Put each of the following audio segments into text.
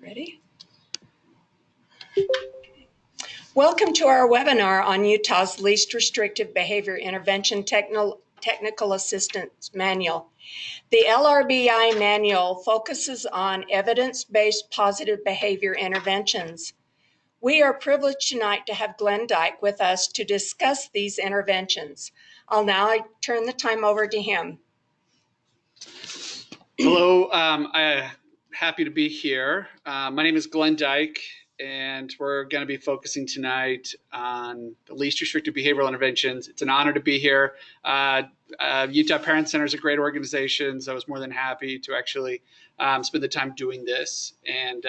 Ready? Welcome to our webinar on Utah's Least Restrictive Behavior Intervention Technical Assistance Manual. The LRBI manual focuses on evidence-based positive behavior interventions. We are privileged tonight to have Glenn Dyke with us to discuss these interventions. I'll now turn the time over to him. Hello, I'm happy to be here. My name is Glenn Dyke, and we're going to be focusing tonight on the least restrictive behavioral interventions. It's an honor to be here. Utah Parent Center is a great organization, so I was more than happy to actually spend the time doing this. And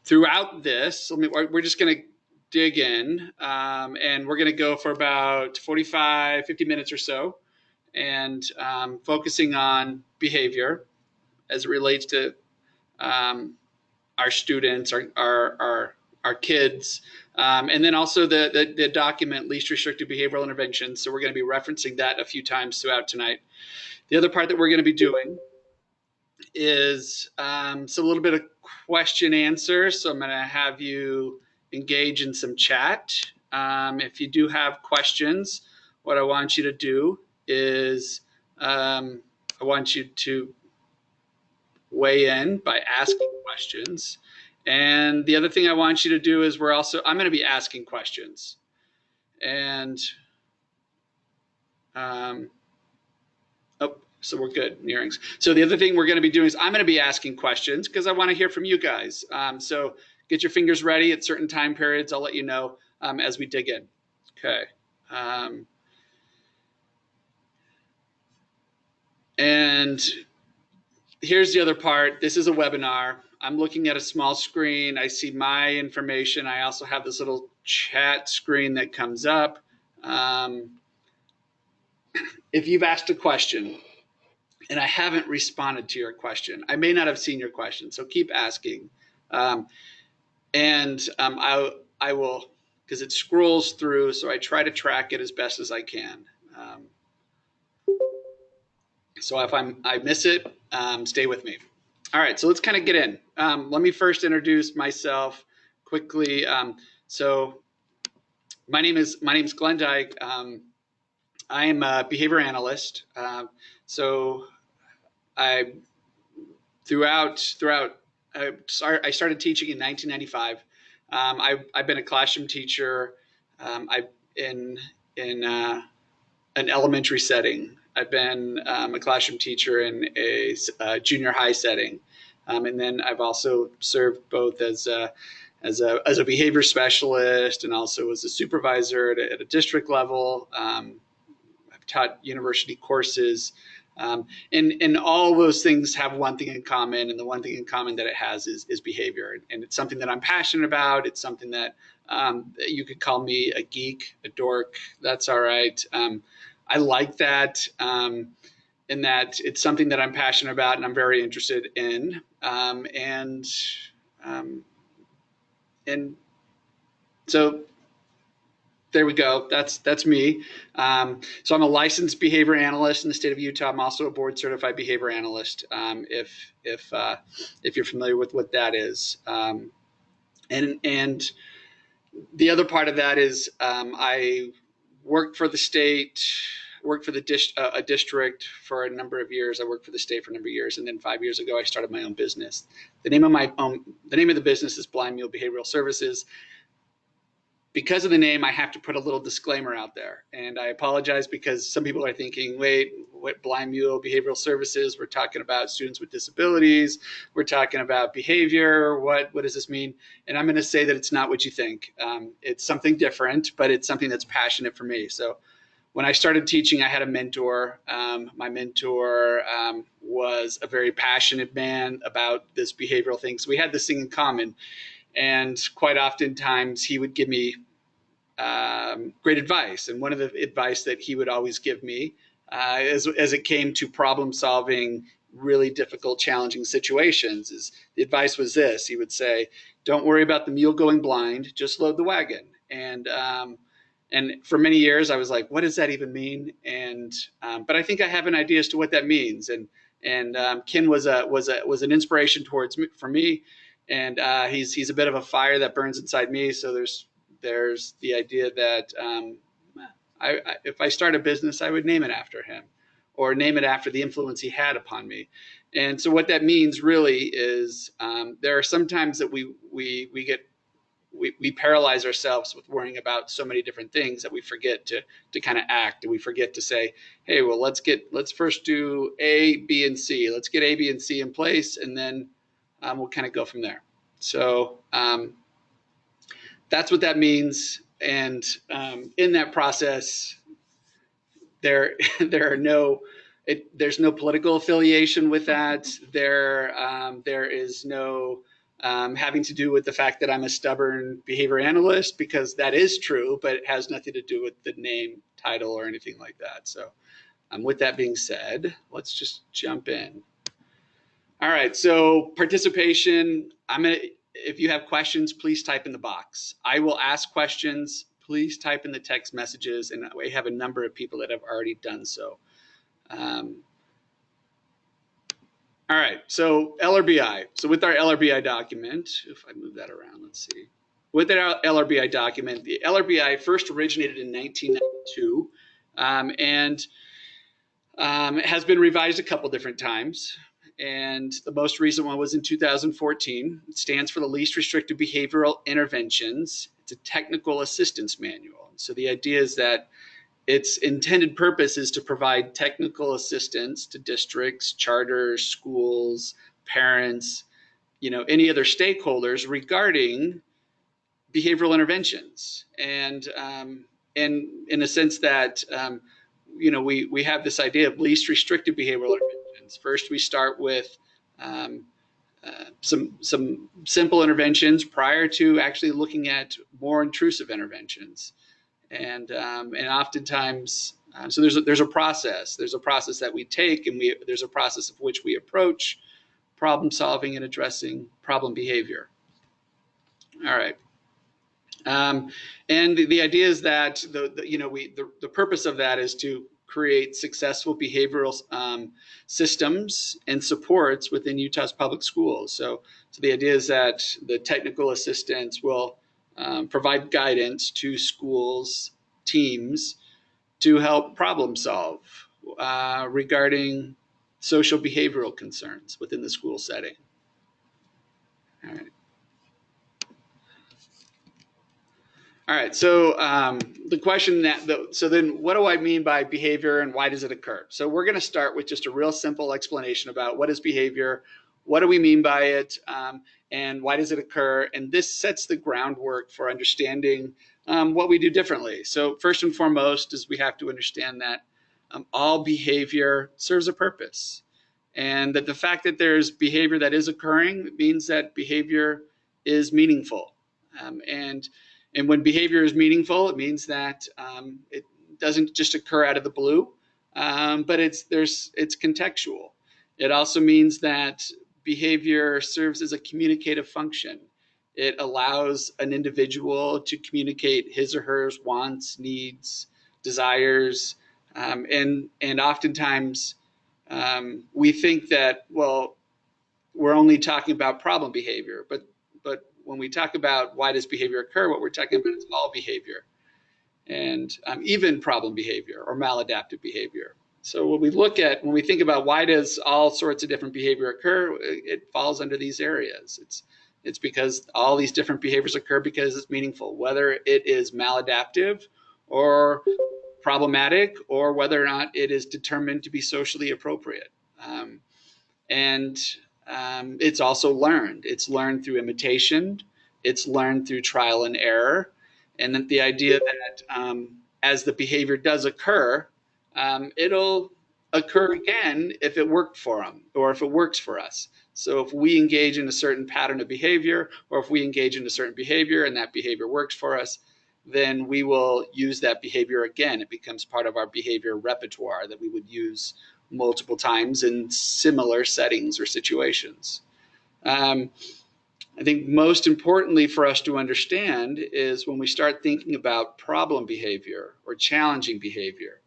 throughout this, we're just going to dig in, and we're going to go for about 45, 50 minutes or so, and focusing on behavior as it relates to our students, our kids, and then also the document least restrictive behavioral interventions. So we're going to be referencing that a few times throughout tonight. The other part that we're going to be doing is a little bit of question answer. So I'm going to have you engage in some chat. If you do have questions, what I want you to do is I want you to weigh in by asking questions. And the other thing I want you to do is I'm going to be asking questions. And so we're good, nearings. So the other thing we're going to be doing is I'm going to be asking questions because I want to hear from you guys. So get your fingers ready at certain time periods. I'll let you know as we dig in. Okay. And here's the other part. This is a webinar. I'm looking at a small screen. I see my information. I also have this little chat screen that comes up. If you've asked a question and I haven't responded to your question, I may not have seen your question, so keep asking. I will, because it scrolls through, so I try to track it as best as I can. So if I miss it, stay with me. All right, so let's kind of get in. Let me first introduce myself quickly. So my name is Glenn Dyke. I am a behavior analyst. So I started teaching in 1995. I've been a classroom teacher. In an elementary setting. I've been a classroom teacher in a junior high setting, and then I've also served both as a behavior specialist and also as a supervisor at a district level. I've taught university courses, and all those things have one thing in common, and the one thing in common that it has is behavior, and it's something that I'm passionate about. It's something that you could call me a geek, a dork. That's all right. I like that, in that it's something that I'm passionate about and I'm very interested in. And so there we go. That's me. So I'm a licensed behavior analyst in the state of Utah. I'm also a board certified behavior analyst. If you're familiar with what that is, and the other part of that is I worked for the state, worked for a district for a number of years. I worked for the state for a number of years, and then 5 years ago, I started my own business. The name of the business is Blind Mule Behavioral Services. Because of the name, I have to put a little disclaimer out there, and I apologize because some people are thinking, wait, what Blind Mule Behavioral Services? We're talking about students with disabilities. We're talking about behavior. What does this mean? And I'm going to say that it's not what you think. It's something different, but it's something that's passionate for me. So when I started teaching, I had a mentor. My mentor was a very passionate man about this behavioral thing. So we had this thing in common. And quite oftentimes he would give me great advice. And one of the advice that he would always give me as it came to problem solving really difficult, challenging situations is the advice was this. He would say, don't worry about the mule going blind, just load the wagon. And for many years I was like, what does that even mean? But I think I have an idea as to what that means. And Ken was an inspiration for me. and he's a bit of a fire that burns inside me. So there's the idea that if I start a business, I would name it after him, or name it after the influence he had upon me. And so what that means really is there are some times that we paralyze ourselves with worrying about so many different things that we forget to kind of act, and we forget to say, hey, well, let's first do A, B, and C. Let's get A, B, and C in place, and then we'll kind of go from there. So that's what that means. And in that process, there's no political affiliation with that. There is no having to do with the fact that I'm a stubborn behavior analyst, because that is true, but it has nothing to do with the name, title, or anything like that. So with that being said, let's just jump in. All right, so participation. If you have questions, please type in the box. I will ask questions. Please type in the text messages, and we have a number of people that have already done so. All right, so LRBI. So with our LRBI document, if I move that around, let's see. With our LRBI document, the LRBI first originated in 1992 and has been revised a couple different times. And the most recent one was in 2014. It stands for the Least Restrictive Behavioral Interventions. It's a technical assistance manual. So the idea is that its intended purpose is to provide technical assistance to districts, charters, schools, parents, any other stakeholders regarding behavioral interventions. And in a sense that, we have this idea of least restrictive behavioral interventions. First, we start with some simple interventions prior to actually looking at more intrusive interventions. And oftentimes, so there's a process. There's a process that we take, and there's a process of which we approach problem solving and addressing problem behavior. All right. And the idea is that the purpose of that is to create successful behavioral systems and supports within Utah's public schools. So the idea is that the technical assistance will provide guidance to schools, teams, to help problem solve regarding social behavioral concerns within the school setting. All right. All right, so the question so then what do I mean by behavior and why does it occur? So we're going to start with just a real simple explanation about what is behavior, what do we mean by it, and why does it occur? And this sets the groundwork for understanding what we do differently. So first and foremost is we have to understand that all behavior serves a purpose, and that the fact that there's behavior that is occurring means that behavior is meaningful. And when behavior is meaningful, it means that it doesn't just occur out of the blue, but it's contextual. It also means that behavior serves as a communicative function. It allows an individual to communicate his or her wants, needs, desires, and oftentimes we think that, well, we're only talking about problem behavior, but when we talk about why does behavior occur, what we're talking about is all behavior, and even problem behavior or maladaptive behavior. So when we think about why does all sorts of different behavior occur, it falls under these areas. It's because all these different behaviors occur because it's meaningful, whether it is maladaptive or problematic, or whether or not it is determined to be socially appropriate. And it's also learned. It's learned through imitation. It's learned through trial and error. And then the idea that as the behavior does occur, it'll occur again if it worked for them or if it works for us. So if we engage in a certain pattern of behavior, or if we engage in a certain behavior and that behavior works for us, then we will use that behavior again. It becomes part of our behavior repertoire that we would use multiple times in similar settings or situations. I think most importantly for us to understand is when we start thinking about problem behavior or challenging behavior,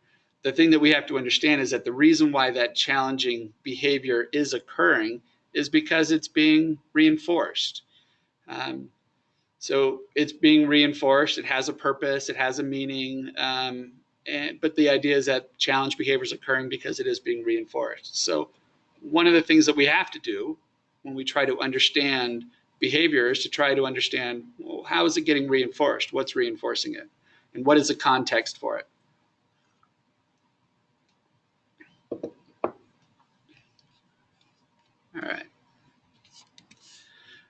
the thing that we have to understand is that the reason why that challenging behavior is occurring is because it's being reinforced. So it's being reinforced. It has a purpose. It has a meaning. But the idea is that challenge behavior is occurring because it is being reinforced. So one of the things that we have to do when we try to understand behavior is to try to understand, well, how is it getting reinforced? What's reinforcing it? And what is the context for it? All right.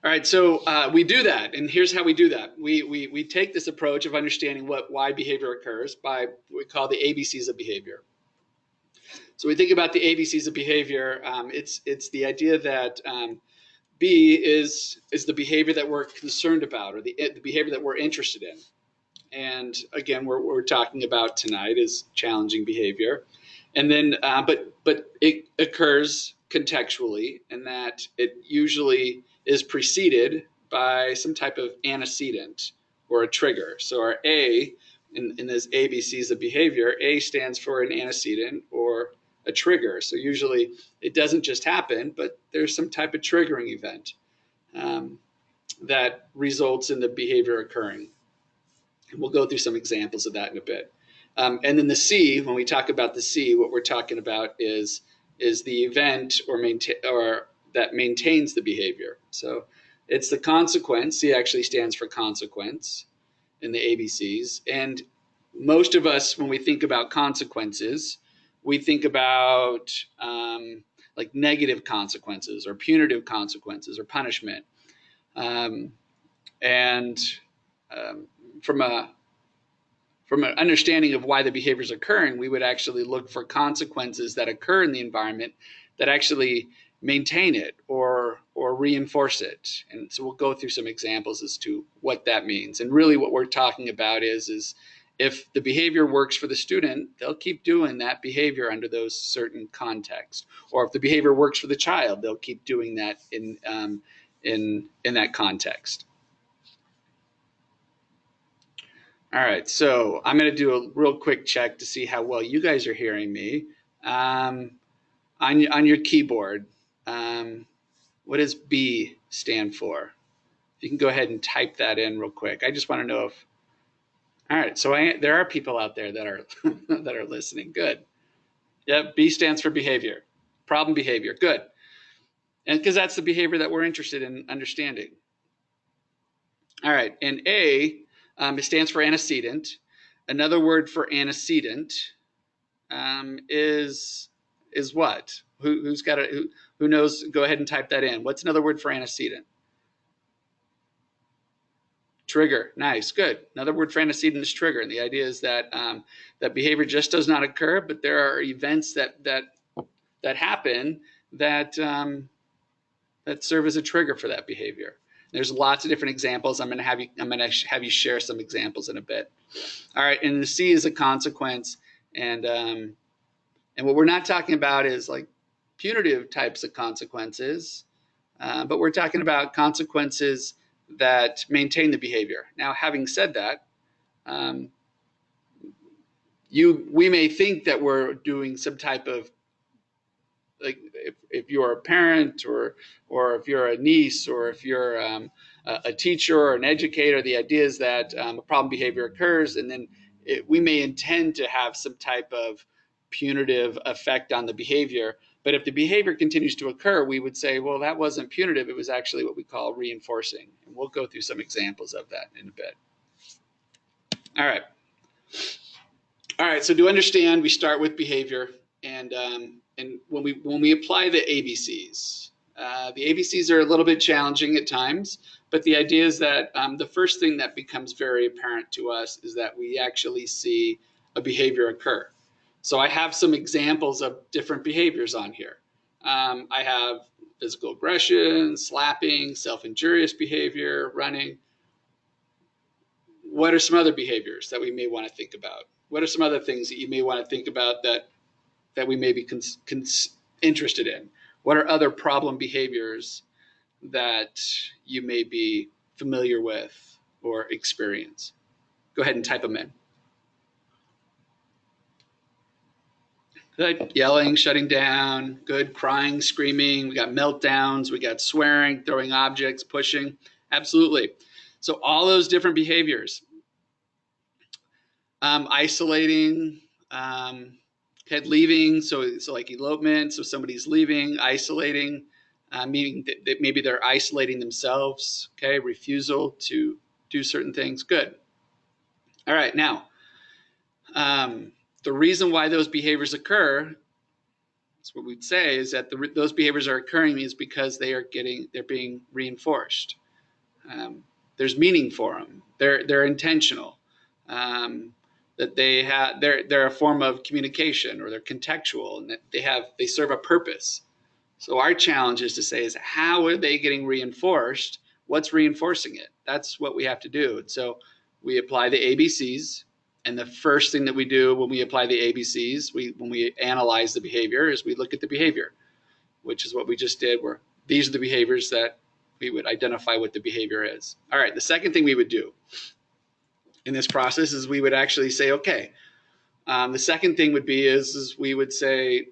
All right, so we do that, and here's how we do that. We take this approach of understanding why behavior occurs by what we call the ABCs of behavior. So we think about the ABCs of behavior. It's the idea that B is the behavior that we're concerned about, or the behavior that we're interested in. And again, what we're talking about tonight is challenging behavior. And then, but it occurs contextually, in that it usually is preceded by some type of antecedent or a trigger. So our A in this ABCs of behavior, A stands for an antecedent or a trigger. So usually it doesn't just happen, but there's some type of triggering event that results in the behavior occurring. And we'll go through some examples of that in a bit. And then the C, when we talk about the C, what we're talking about is the event or that maintains the behavior. So it's the consequence. C actually stands for consequence in the ABCs. And most of us, when we think about consequences, we think about like negative consequences or punitive consequences or punishment. From an understanding of why the behavior is occurring, we would actually look for consequences that occur in the environment that actually maintain it or reinforce it. And so we'll go through some examples as to what that means. And really what we're talking about is if the behavior works for the student, they'll keep doing that behavior under those certain contexts. Or if the behavior works for the child, they'll keep doing that in that context. All right, so I'm going to do a real quick check to see how well you guys are hearing me. On your keyboard, what does B stand for? You can go ahead and type that in real quick. I just want to know if. All right, so there are people out there that are that are listening. Good. Yep, B stands for behavior, problem behavior. Good, and because that's the behavior that we're interested in understanding. All right, and A, it stands for antecedent. Another word for antecedent is what? Who's got it? Who knows? Go ahead and type that in. What's another word for antecedent? Trigger. Nice, good. Another word for antecedent is trigger, and the idea is that that behavior just does not occur, but there are events that happen that that serve as a trigger for that behavior. There's lots of different examples. I'm going to have you share some examples in a bit. All right, and the C is a consequence, and what we're not talking about is like punitive types of consequences, but we're talking about consequences that maintain the behavior. Now, having said that, we may think that we're doing some type of, like if you're a parent or if you're a niece or if you're a teacher or an educator, the idea is that a problem behavior occurs, and then we may intend to have some type of punitive effect on the behavior. But if the behavior continues to occur, we would say, well, that wasn't punitive. It was actually what we call reinforcing. And we'll go through some examples of that in a bit. All right. All right. So to understand, we start with behavior. And when we apply the ABCs are a little bit challenging at times, but the idea is that the first thing that becomes very apparent to us is that we actually see a behavior occur. So I have some examples of different behaviors on here. I have physical aggression, slapping, self-injurious behavior, running. What are some other behaviors that we may want to think about? What are some other things that you may want to think about that we may be interested in? What are other problem behaviors that you may be familiar with or experience? Go ahead and type them in. Good. Yelling, shutting down. Good. Crying, screaming. We got meltdowns. We got swearing, throwing objects, pushing. Absolutely. So all those different behaviors, isolating, leaving, so like elopement, so somebody's leaving, isolating, meaning that maybe they're isolating themselves, okay, refusal to do certain things. Good. All right, now, the reason why those behaviors occur, that's what we'd say, is that those behaviors are occurring is because they're being reinforced. There's meaning for them. They're intentional. That they're a form of communication, or they're contextual, and that they serve a purpose. So our challenge is to say is, how are they getting reinforced? What's reinforcing it? That's what we have to do. And so we apply the ABCs. And the first thing that we do when we apply the ABCs, when we analyze the behavior, is we look at the behavior, which is what we just did, where these are the behaviors that we would identify what the behavior is. All right, the second thing we would do in this process is we would actually say, okay, the second thing would be is we would say,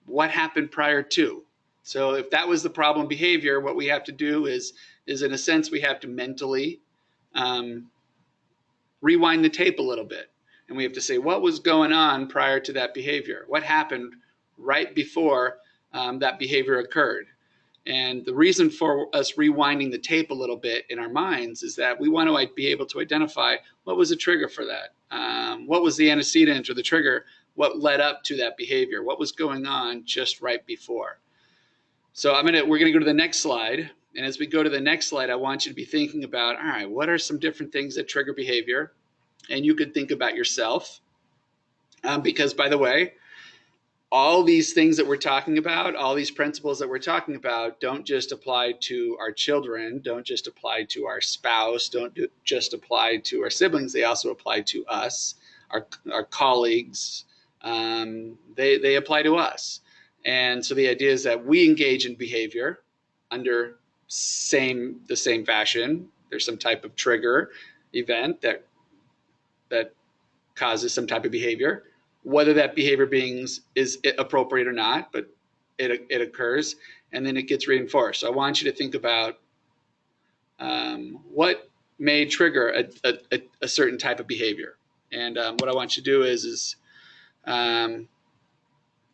what happened prior to? So if that was the problem behavior, what we have to do is in a sense, we have to mentally rewind the tape a little bit. And we have to say, what was going on prior to that behavior? What happened right before that behavior occurred? And the reason for us rewinding the tape a little bit in our minds is that we want to be able to identify what was the trigger for that. What was the antecedent or the trigger? What led up to that behavior? What was going on just right before? So we're gonna go to the next slide. And as we go to the next slide, I want you to be thinking about, all right, what are some different things that trigger behavior? And you could think about yourself. Because, by the way, all these things that we're talking about, all these principles that we're talking about, don't just apply to our children, don't just apply to our spouse, don't just apply to our siblings. They also apply to us, our colleagues. They apply to us. And so the idea is that we engage in behavior under the same fashion. There's some type of trigger event that causes some type of behavior, whether that behavior is appropriate or not, but it occurs, and then it gets reinforced. So I want you to think about what may trigger a certain type of behavior. And what I want you to do is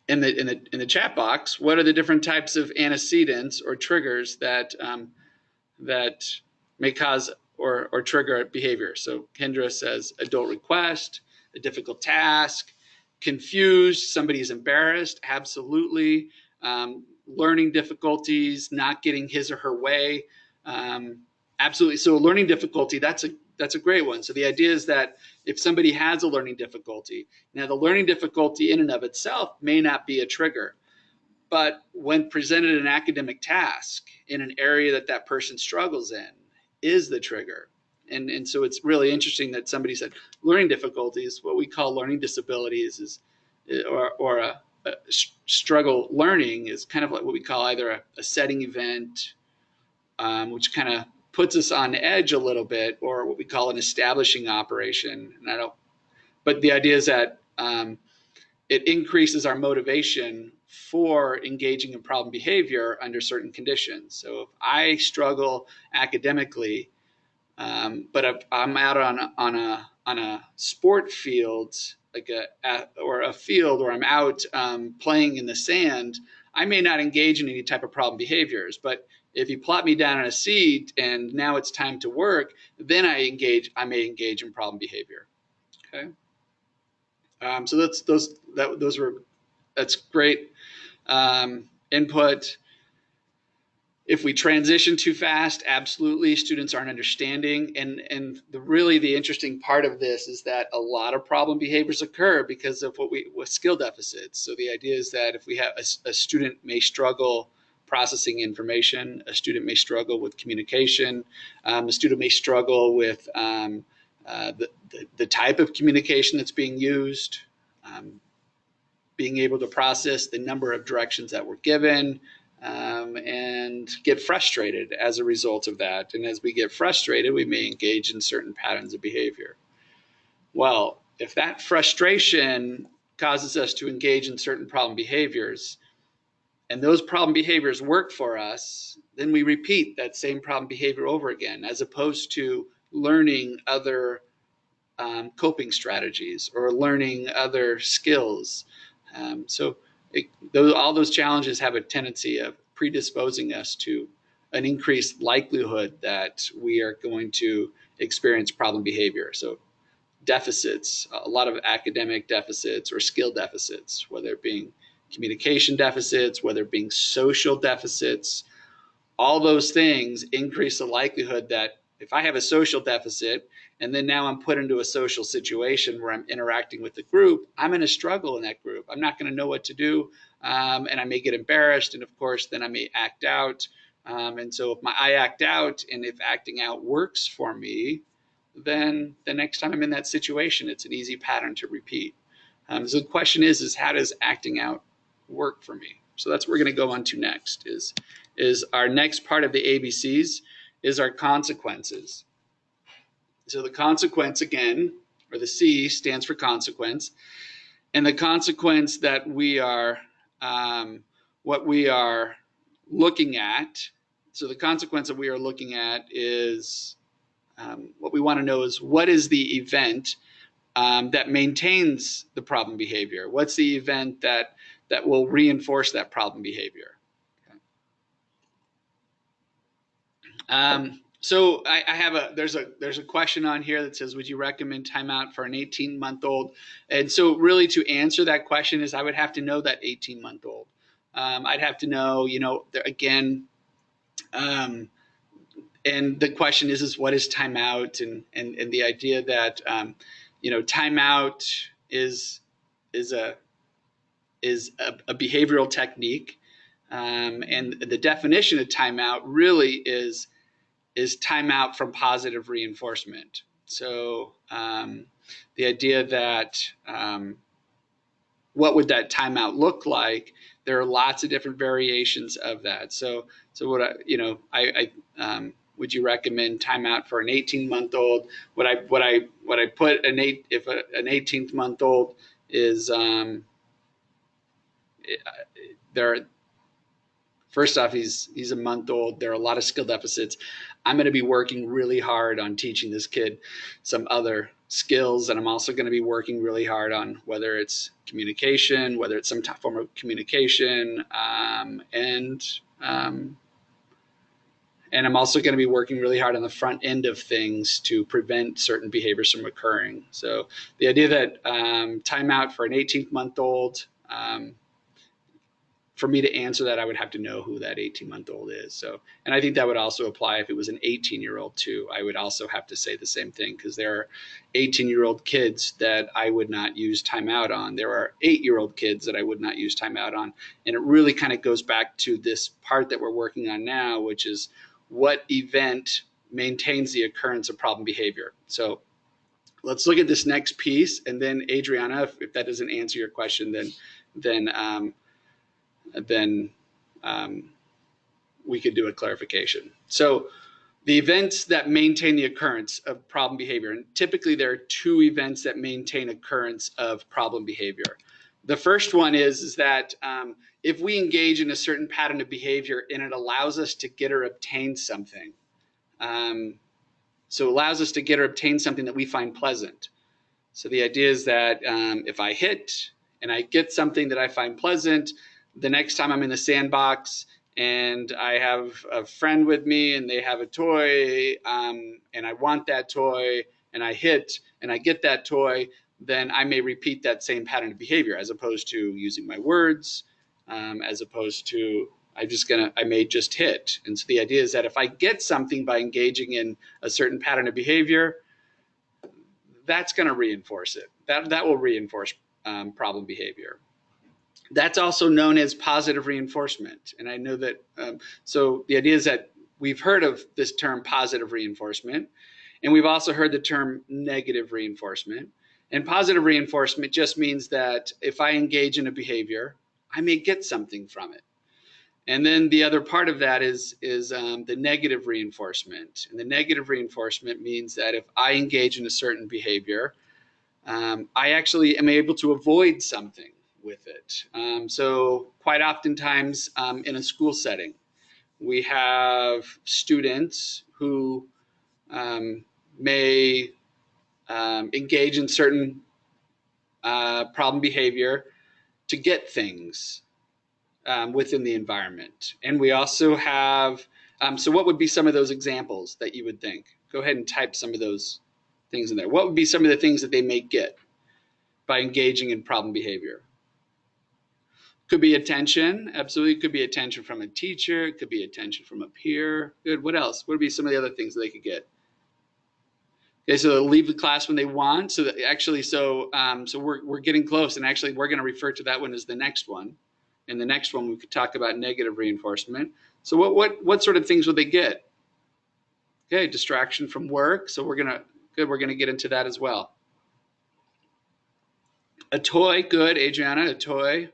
in the chat box, what are the different types of antecedents or triggers that may cause or trigger a behavior? So Kendra says adult request, a difficult task, confused, somebody's embarrassed, absolutely. Learning difficulties, not getting his or her way, absolutely. So a learning difficulty, that's a great one. So the idea is that if somebody has a learning difficulty, now the learning difficulty in and of itself may not be a trigger, but when presented an academic task in an area that person struggles in is the trigger. And so it's really interesting that somebody said learning difficulties, what we call learning disabilities or a struggle learning is kind of like what we call either a setting event, which kind of puts us on edge a little bit, or what we call an establishing operation. But the idea is that it increases our motivation for engaging in problem behavior under certain conditions. So if I struggle academically, but I'm out on a sport field, like a field where I'm out playing in the sand, I may not engage in any type of problem behaviors. But if you plot me down in a seat and now it's time to work, then I may engage in problem behavior. Okay. So that's great input. If we transition too fast, absolutely, students aren't understanding. And really the interesting part of this is that a lot of problem behaviors occur because of with skill deficits. So the idea is that if we have a student may struggle processing information, a student may struggle with communication, a student may struggle with the type of communication that's being used, being able to process the number of directions that were given, and get frustrated as a result of that. And as we get frustrated, we may engage in certain patterns of behavior. Well, if that frustration causes us to engage in certain problem behaviors, and those problem behaviors work for us, then we repeat that same problem behavior over again, as opposed to learning other coping strategies or learning other skills. All those challenges have a tendency of predisposing us to an increased likelihood that we are going to experience problem behavior. So deficits, a lot of academic deficits or skill deficits, whether it being communication deficits, whether it being social deficits, all those things increase the likelihood that if I have a social deficit and then now I'm put into a social situation where I'm interacting with the group, I'm going to struggle in that group. I'm not going to know what to do, and I may get embarrassed, and of course then I may act out. And so if I act out, and if acting out works for me, then the next time I'm in that situation, it's an easy pattern to repeat. So the question is how does acting out work for me? So that's what we're going to go on to next, is our next part of the ABCs is our consequences. So the consequence, again, or the C, stands for consequence. And the consequence that we are, what we are looking at, so the consequence that we are looking at is, what we want to know is, what is the event that maintains the problem behavior? What's the event that will reinforce that problem behavior? So I have there's a question on here that says, would you recommend timeout for an 18-month-old? And so really to answer that question is I would have to know that 18-month-old. I'd have to know, again, and the question is what is timeout? And the idea that, timeout is a behavioral technique. And the definition of timeout really is timeout from positive reinforcement. So the idea that what would that timeout look like? There are lots of different variations of that. So what would you recommend timeout for an 18-month-old? What I put if an 18-month-old is first off, he's a month old. There are a lot of skill deficits. I'm going to be working really hard on teaching this kid some other skills, and I'm also going to be working really hard on whether it's communication, whether it's some form of communication, and I'm also going to be working really hard on the front end of things to prevent certain behaviors from occurring. So the idea that timeout for an 18-month-old, for me to answer that, I would have to know who that 18-month-old is. So, and I think that would also apply if it was an 18-year-old too. I would also have to say the same thing, because there are 18-year-old kids that I would not use timeout on. There are 8-year-old kids that I would not use timeout on. And it really kind of goes back to this part that we're working on now, which is what event maintains the occurrence of problem behavior. So let's look at this next piece, and then Adriana, if that doesn't answer your question, then we could do a clarification. So the events that maintain the occurrence of problem behavior, and typically there are two events that maintain occurrence of problem behavior. The first one is that if we engage in a certain pattern of behavior and it allows us to get or obtain something, so it allows us to get or obtain something that we find pleasant. So the idea is that if I hit and I get something that I find pleasant, the next time I'm in the sandbox and I have a friend with me and they have a toy, and I want that toy, and I hit and I get that toy, then I may repeat that same pattern of behavior, as opposed to using my words, as opposed to I may just hit. And so the idea is that if I get something by engaging in a certain pattern of behavior, that's going to reinforce it. That will reinforce problem behavior. That's also known as positive reinforcement. And I know that, so the idea is that we've heard of this term positive reinforcement, and we've also heard the term negative reinforcement. And positive reinforcement just means that if I engage in a behavior, I may get something from it. And then the other part of that is the negative reinforcement. And the negative reinforcement means that if I engage in a certain behavior, I actually am able to avoid something. with it. So quite oftentimes in a school setting, we have students who may engage in certain problem behavior to get things within the environment. And we also have, so what would be some of those examples that you would think? Go ahead and type some of those things in there. What would be some of the things that they may get by engaging in problem behavior? Could be attention, absolutely. Could be attention from a teacher. It could be attention from a peer. Good. What else? What would be some of the other things that they could get? Okay, so they'll leave the class when they want. So that actually, so we're getting close, and actually, we're going to refer to that one as the next one. In the next one, we could talk about negative reinforcement. So what sort of things would they get? Okay, distraction from work. So we're gonna get into that as well. A toy, good, Adriana, a toy.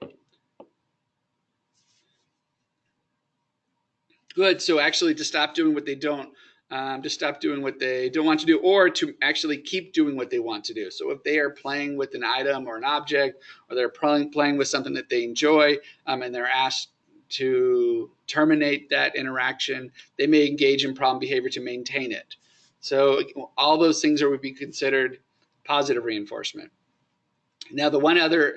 Good. So actually, to stop doing what they don't, to stop doing what they don't want to do, or to actually keep doing what they want to do. So if they are playing with an item or an object, or they're playing with something that they enjoy, and they're asked to terminate that interaction, they may engage in problem behavior to maintain it. So all those things would be considered positive reinforcement. Now, the one other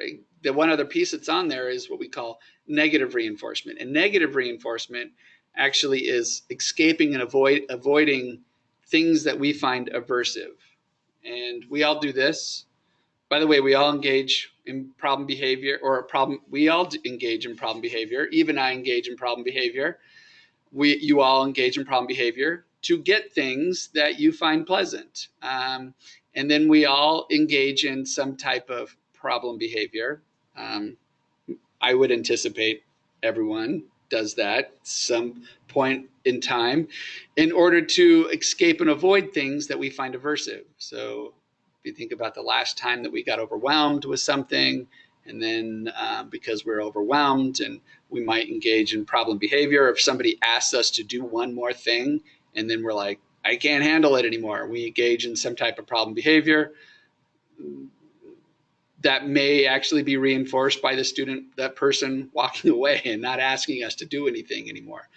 piece that's on there is what we call negative reinforcement. And negative reinforcement actually is escaping and avoiding things that we find aversive. And we all do this. By the way, we all engage in problem behavior, we all engage in problem behavior. Even I engage in problem behavior. You all engage in problem behavior to get things that you find pleasant. And then we all engage in some type of problem behavior. I would anticipate everyone does that at some point in time in order to escape and avoid things that we find aversive. So if you think about the last time that we got overwhelmed with something, and then because we're overwhelmed and we might engage in problem behavior, if somebody asks us to do one more thing and then we're like, I can't handle it anymore, we engage in some type of problem behavior, that may actually be reinforced by the student, that person walking away and not asking us to do anything anymore.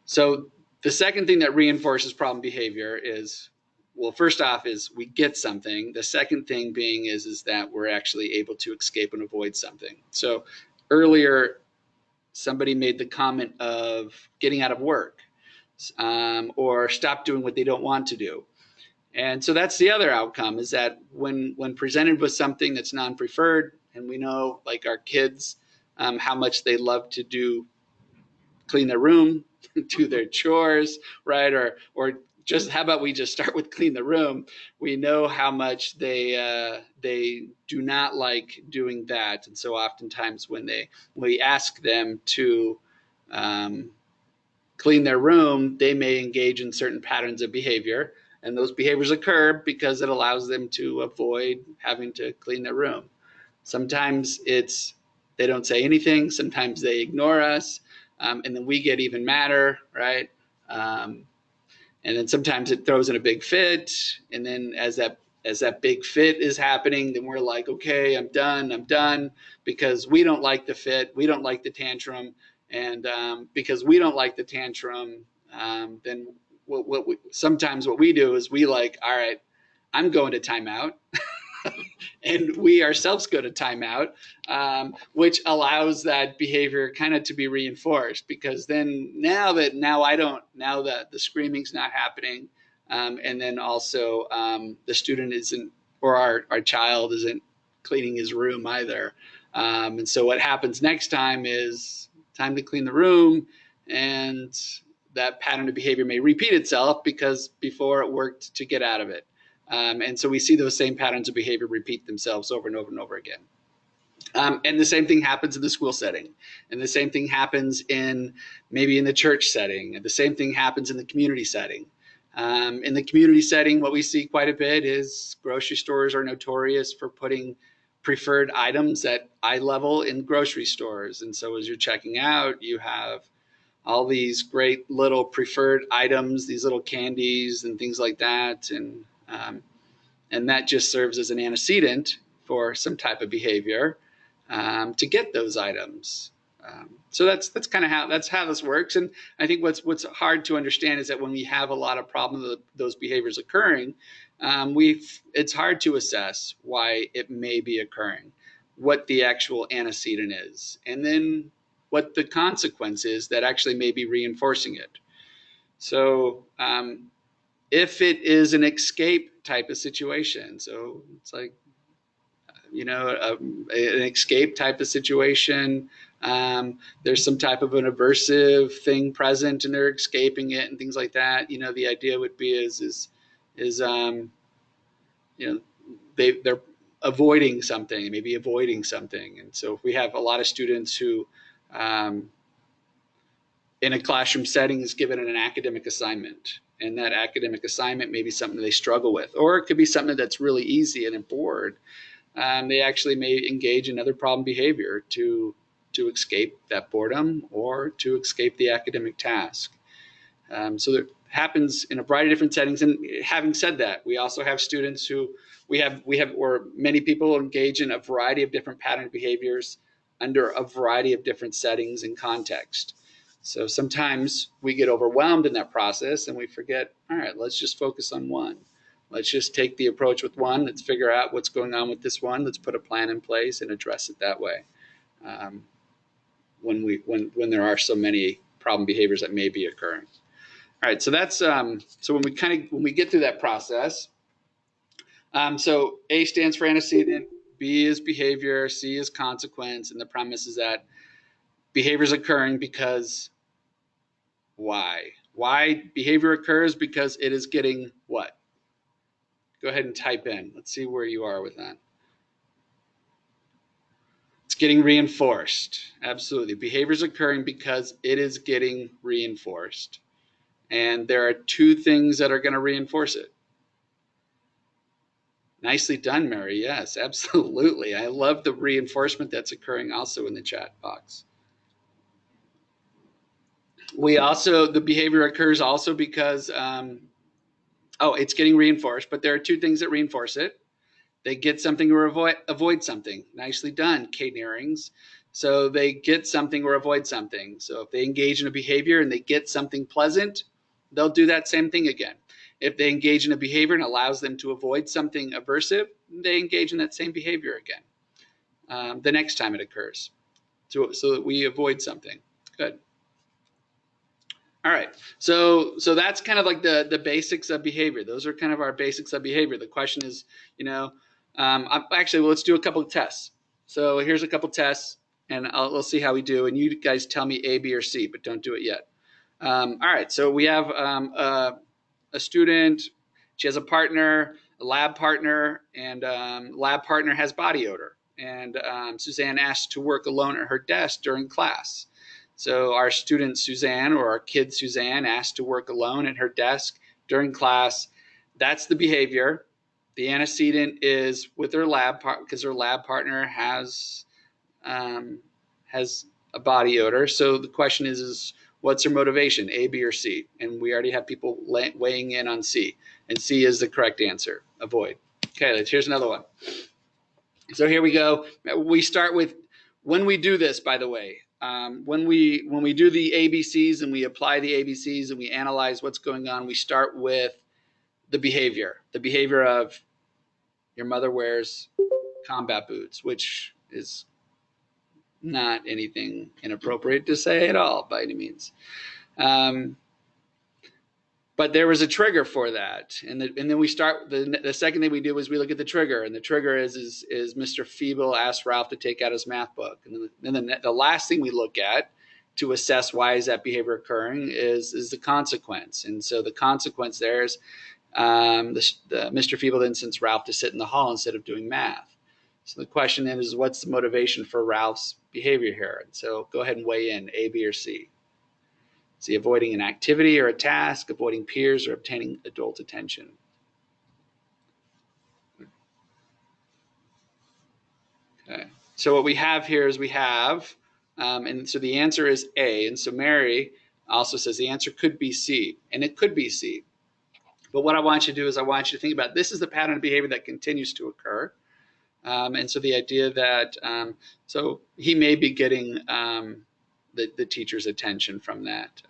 So the second thing that reinforces problem behavior is, well, first off is we get something. The second thing being is that we're actually able to escape and avoid something. So earlier, somebody made the comment of getting out of work or stop doing what they don't want to do. And so that's the other outcome, is that when presented with something that's non-preferred, and we know, like our kids, how much they love to clean their room, do their chores, right? Or just how about we just start with clean the room? We know how much they do not like doing that, and so oftentimes when we ask them to clean their room, they may engage in certain patterns of behavior. And those behaviors occur because it allows them to avoid having to clean their room. Sometimes they don't say anything. Sometimes they ignore us. And then we get even madder, right? And then sometimes it throws in a big fit. And then as that big fit is happening, then we're like, okay, I'm done, because we don't like the fit. We don't like the tantrum. And because we don't like the tantrum, then sometimes what we do is we like, all right, I'm going to timeout. And we ourselves go to timeout, which allows that behavior kind of to be reinforced, because then now that the screaming's not happening, and then also the student isn't, or our child isn't cleaning his room either. And so what happens next time is time to clean the room, and that pattern of behavior may repeat itself because before it worked to get out of it. And so we see those same patterns of behavior repeat themselves over and over and over again. And the same thing happens in the school setting. And the same thing happens maybe in the church setting. And the same thing happens in the community setting. In the community setting, what we see quite a bit is grocery stores are notorious for putting preferred items at eye level in grocery stores. And so as you're checking out, you have all these great little preferred items, these little candies and things like that. And that just serves as an antecedent for some type of behavior. to get those items. So that's kind of how this works. And I think what's hard to understand is that when we have a lot of problems with those behaviors occurring, it's hard to assess why it may be occurring, what the actual antecedent is, and then what the consequence is that actually may be reinforcing it. So if it is an escape type of situation, so it's like, an escape type of situation, there's some type of an aversive thing present and they're escaping it and things like that. The idea would be they're avoiding something, maybe avoiding something. And so if we have a lot of students who in a classroom setting is given an academic assignment, and that academic assignment may be something they struggle with, or it could be something that's really easy and a bored. They actually may engage in other problem behavior to escape that boredom or to escape the academic task. So that happens in a variety of different settings. And having said that, we also have students who or many people engage in a variety of different pattern behaviors under a variety of different settings and context. So sometimes we get overwhelmed in that process and we forget, all right, let's just focus on one. Let's just take the approach with one. Let's figure out what's going on with this one. Let's put a plan in place and address it that way. When there are so many problem behaviors that may be occurring. All right, so that's so when we get through that process. So A stands for antecedent, B is behavior, C is consequence, and the premise is that behavior is occurring because why? Why behavior occurs? Because it is getting what? Go ahead and type in. Let's see where you are with that. It's getting reinforced. Absolutely. Behavior is occurring because it is getting reinforced. And there are two things that are going to reinforce it. Nicely done, Mary. Yes, absolutely. I love the reinforcement that's occurring also in the chat box. The behavior occurs also because, it's getting reinforced, but there are two things that reinforce it. They get something or avoid something. Nicely done, Kate Earrings. So they get something or avoid something. So if they engage in a behavior and they get something pleasant, they'll do that same thing again. If they engage in a behavior and allows them to avoid something aversive, they engage in that same behavior again the next time it occurs. So that we avoid something. Good. All right, so that's kind of like the basics of behavior. Those are kind of our basics of behavior. The question is, let's do a couple of tests. So here's a couple of tests, and we'll see how we do. And you guys tell me A, B, or C, but don't do it yet. All right, so we have a student. She has a partner, a lab partner, and lab partner has body odor. And Suzanne asked to work alone at her desk during class. So our student Suzanne, or our kid Suzanne, asked to work alone at her desk during class. That's the behavior. The antecedent is with her lab partner, because her lab partner has a body odor. So the question is what's her motivation, A, B, or C? And we already have people weighing in on C. And C is the correct answer, avoid. Okay, here's another one. So here we go. We start with, when we do this, by the way, when we do the ABCs and we apply the ABCs and we analyze what's going on, we start with the behavior of your mother wears combat boots, which is not anything inappropriate to say at all by any means. But there was a trigger for that, and then we start. The second thing we do is we look at the trigger, and the trigger is Mr. Feeble asked Ralph to take out his math book, and then the last thing we look at to assess why is that behavior occurring is the consequence, and so the consequence there is Mr. Feeble then sends Ralph to sit in the hall instead of doing math. So the question then is, what's the motivation for Ralph's behavior here? And so go ahead and weigh in, A, B, or C. Is he avoiding an activity or a task, avoiding peers, or obtaining adult attention? Okay. So what we have here is and so the answer is A. And so Mary also says the answer could be C, and it could be C. But what I want you to do is I want you to think about, this is the pattern of behavior that continues to occur. And so the idea that, so he may be getting the teacher's attention from that.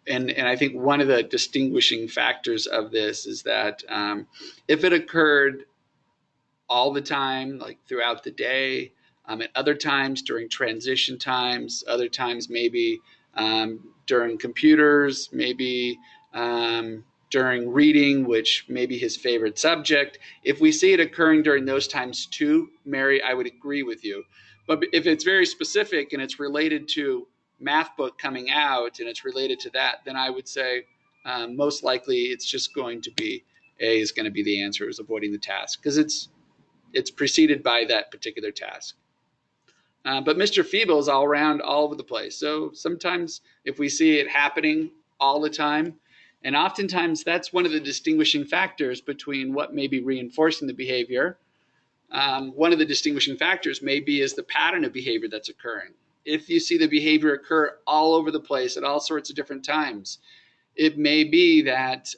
And I think one of the distinguishing factors of this is that if it occurred all the time, like throughout the day, at other times during transition times, other times maybe during computers, maybe during reading, which may be his favorite subject. If we see it occurring during those times too, Mary, I would agree with you. But if it's very specific and it's related to math book coming out and it's related to that, then I would say most likely it's just going to be A is going to be the answer, is avoiding the task, because it's preceded by that particular task. But Mr. Feeble is all around, all over the place. So sometimes if we see it happening all the time, and oftentimes that's one of the distinguishing factors between what may be reinforcing the behavior. One of the distinguishing factors maybe is the pattern of behavior that's occurring. If you see the behavior occur all over the place at all sorts of different times, it may be that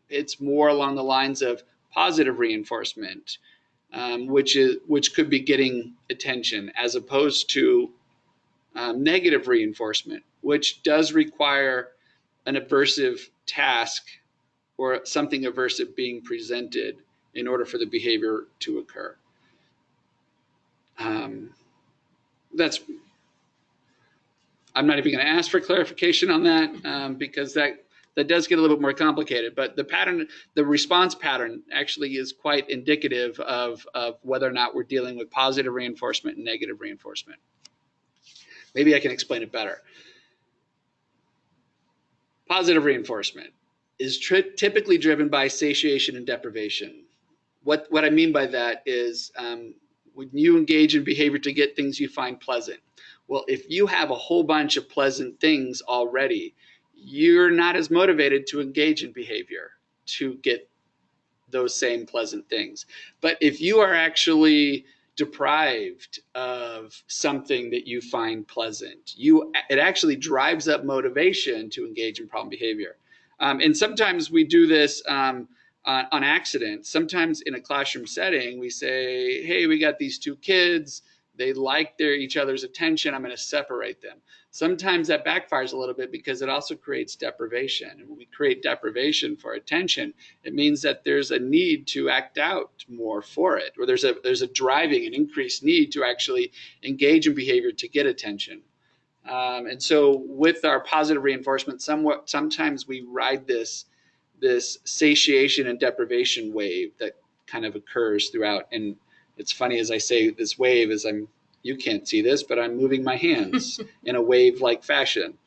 it's more along the lines of positive reinforcement, which could be getting attention, as opposed to negative reinforcement, which does require an aversive task or something aversive being presented in order for the behavior to occur. I'm not even going to ask for clarification on that because that does get a little bit more complicated. But the pattern, the response pattern, actually is quite indicative of whether or not we're dealing with positive reinforcement and negative reinforcement. Maybe I can explain it better. Positive reinforcement is typically driven by satiation and deprivation. What I mean by that is when you engage in behavior to get things you find pleasant. Well, if you have a whole bunch of pleasant things already, you're not as motivated to engage in behavior to get those same pleasant things. But if you are actually deprived of something that you find pleasant, it actually drives up motivation to engage in problem behavior. And sometimes we do this on accident. Sometimes in a classroom setting, we say, hey, we got these two kids. They like each other's attention. I'm going to separate them. Sometimes that backfires a little bit because it also creates deprivation. And when we create deprivation for attention, it means that there's a need to act out more for it, or there's a driving, an increased need to actually engage in behavior to get attention. And so with our positive reinforcement, sometimes we ride this satiation and deprivation wave that kind of occurs throughout. And it's funny as I say this wave, as you can't see this, but I'm moving my hands in a wave-like fashion.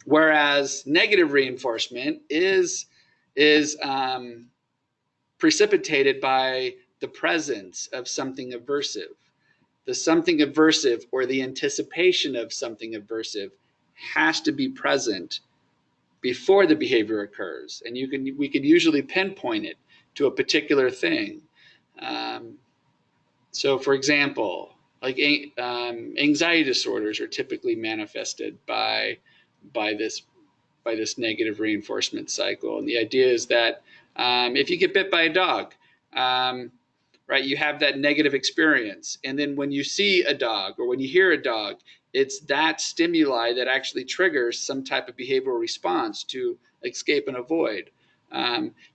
Whereas negative reinforcement is precipitated by the presence of something aversive. The something aversive, or the anticipation of something aversive, has to be present before the behavior occurs. And we can usually pinpoint it to a particular thing. So for example, like anxiety disorders are typically manifested by this negative reinforcement cycle. And the idea is that if you get bit by a dog, right, you have that negative experience. And then when you see a dog or when you hear a dog, it's that stimuli that actually triggers some type of behavioral response to escape and avoid.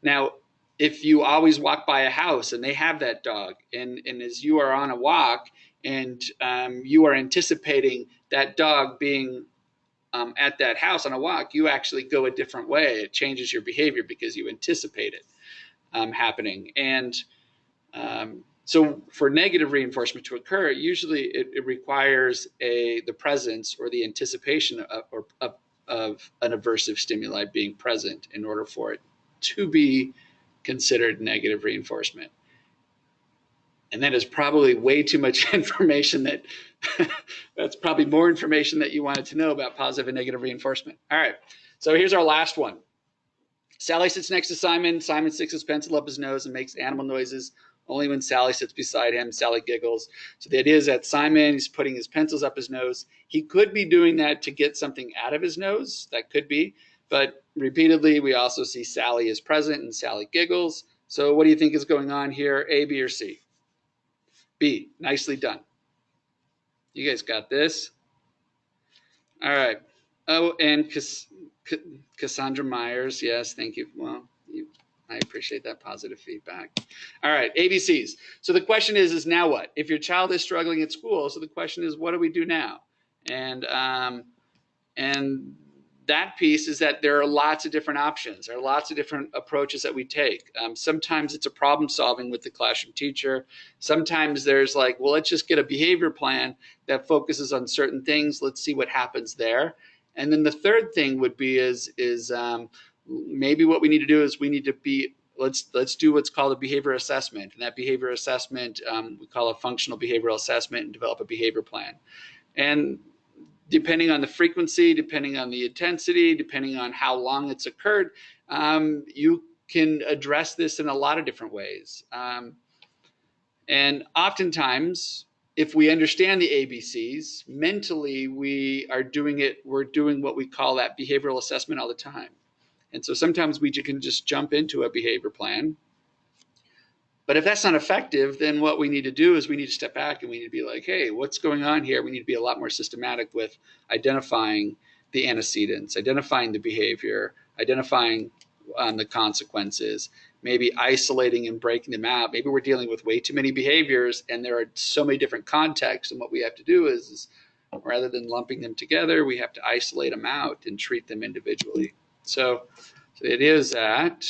Now, if you always walk by a house and they have that dog, and as you are on a walk and you are anticipating that dog being at that house on a walk, you actually go a different way. It changes your behavior because you anticipate it happening. And so for negative reinforcement to occur, usually it requires the presence or the anticipation of an aversive stimuli being present in order for it to be considered negative reinforcement. And that is probably way too much information. That's probably more information that you wanted to know about positive and negative reinforcement. All right, so here's our last one. Sally sits next to Simon. Simon sticks his pencil up his nose and makes animal noises. Only when Sally sits beside him, Sally giggles. So the idea is that Simon is putting his pencils up his nose. He could be doing that to get something out of his nose. That could be. But repeatedly, we also see Sally is present and Sally giggles. So what do you think is going on here? A, B, or C? B. Nicely done. You guys got this. All right. Oh, and Cassandra Myers. Yes, thank you. Well, I appreciate that positive feedback. All right, ABCs. So the question is now what? If your child is struggling at school, so the question is, what do we do now? And that piece is that there are lots of different options. There are lots of different approaches that we take. Sometimes it's a problem solving with the classroom teacher. Sometimes there's like, well, let's just get a behavior plan that focuses on certain things. Let's see what happens there. And then the third thing would be is maybe what we need to do is we need to be let's do what's called a behavior assessment. And that behavior assessment we call a functional behavioral assessment, and develop a behavior plan. And depending on the frequency, depending on the intensity, depending on how long it's occurred, you can address this in a lot of different ways. And oftentimes, if we understand the ABCs, mentally we're doing what we call that behavioral assessment all the time. And so sometimes we can just jump into a behavior plan. But if that's not effective, then what we need to do is we need to step back and we need to be like, hey, what's going on here? We need to be a lot more systematic with identifying the antecedents, identifying the behavior, identifying the consequences, maybe isolating and breaking them out. Maybe we're dealing with way too many behaviors and there are so many different contexts. And what we have to do is rather than lumping them together, we have to isolate them out and treat them individually. So it is that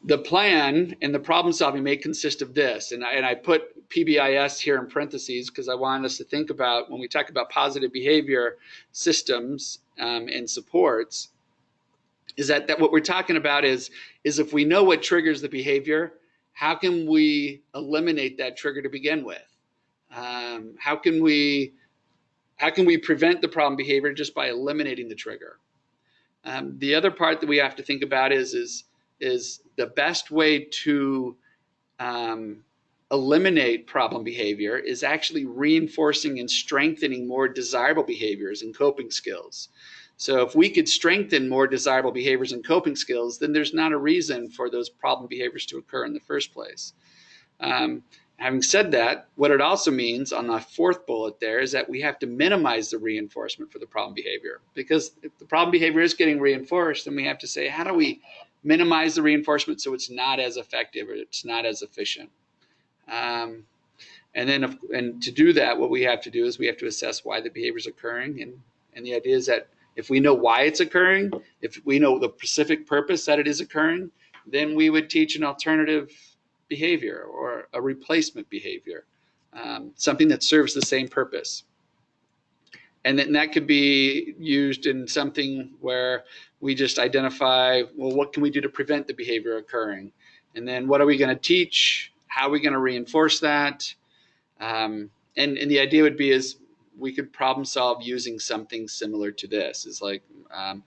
the plan and the problem solving may consist of this, and I put PBIS here in parentheses because I want us to think about when we talk about positive behavior systems and supports, is that what we're talking about is if we know what triggers the behavior, how can we eliminate that trigger to begin with? How can we prevent the problem behavior just by eliminating the trigger? The other part that we have to think about is the best way to eliminate problem behavior is actually reinforcing and strengthening more desirable behaviors and coping skills. So if we could strengthen more desirable behaviors and coping skills, then there's not a reason for those problem behaviors to occur in the first place. Having said that, what it also means on the fourth bullet there is that we have to minimize the reinforcement for the problem behavior, because if the problem behavior is getting reinforced, then we have to say, how do we minimize the reinforcement so it's not as effective or it's not as efficient? And to do that, what we have to do is we have to assess why the behavior is occurring. And the idea is that if we know why it's occurring, if we know the specific purpose that it is occurring, then we would teach an alternative behavior or a replacement behavior, something that serves the same purpose. And then that could be used in something where we just identify, well, what can we do to prevent the behavior occurring? And then what are we going to teach? How are we going to reinforce that? And the idea would be is we could problem solve using something similar to this. It's like, and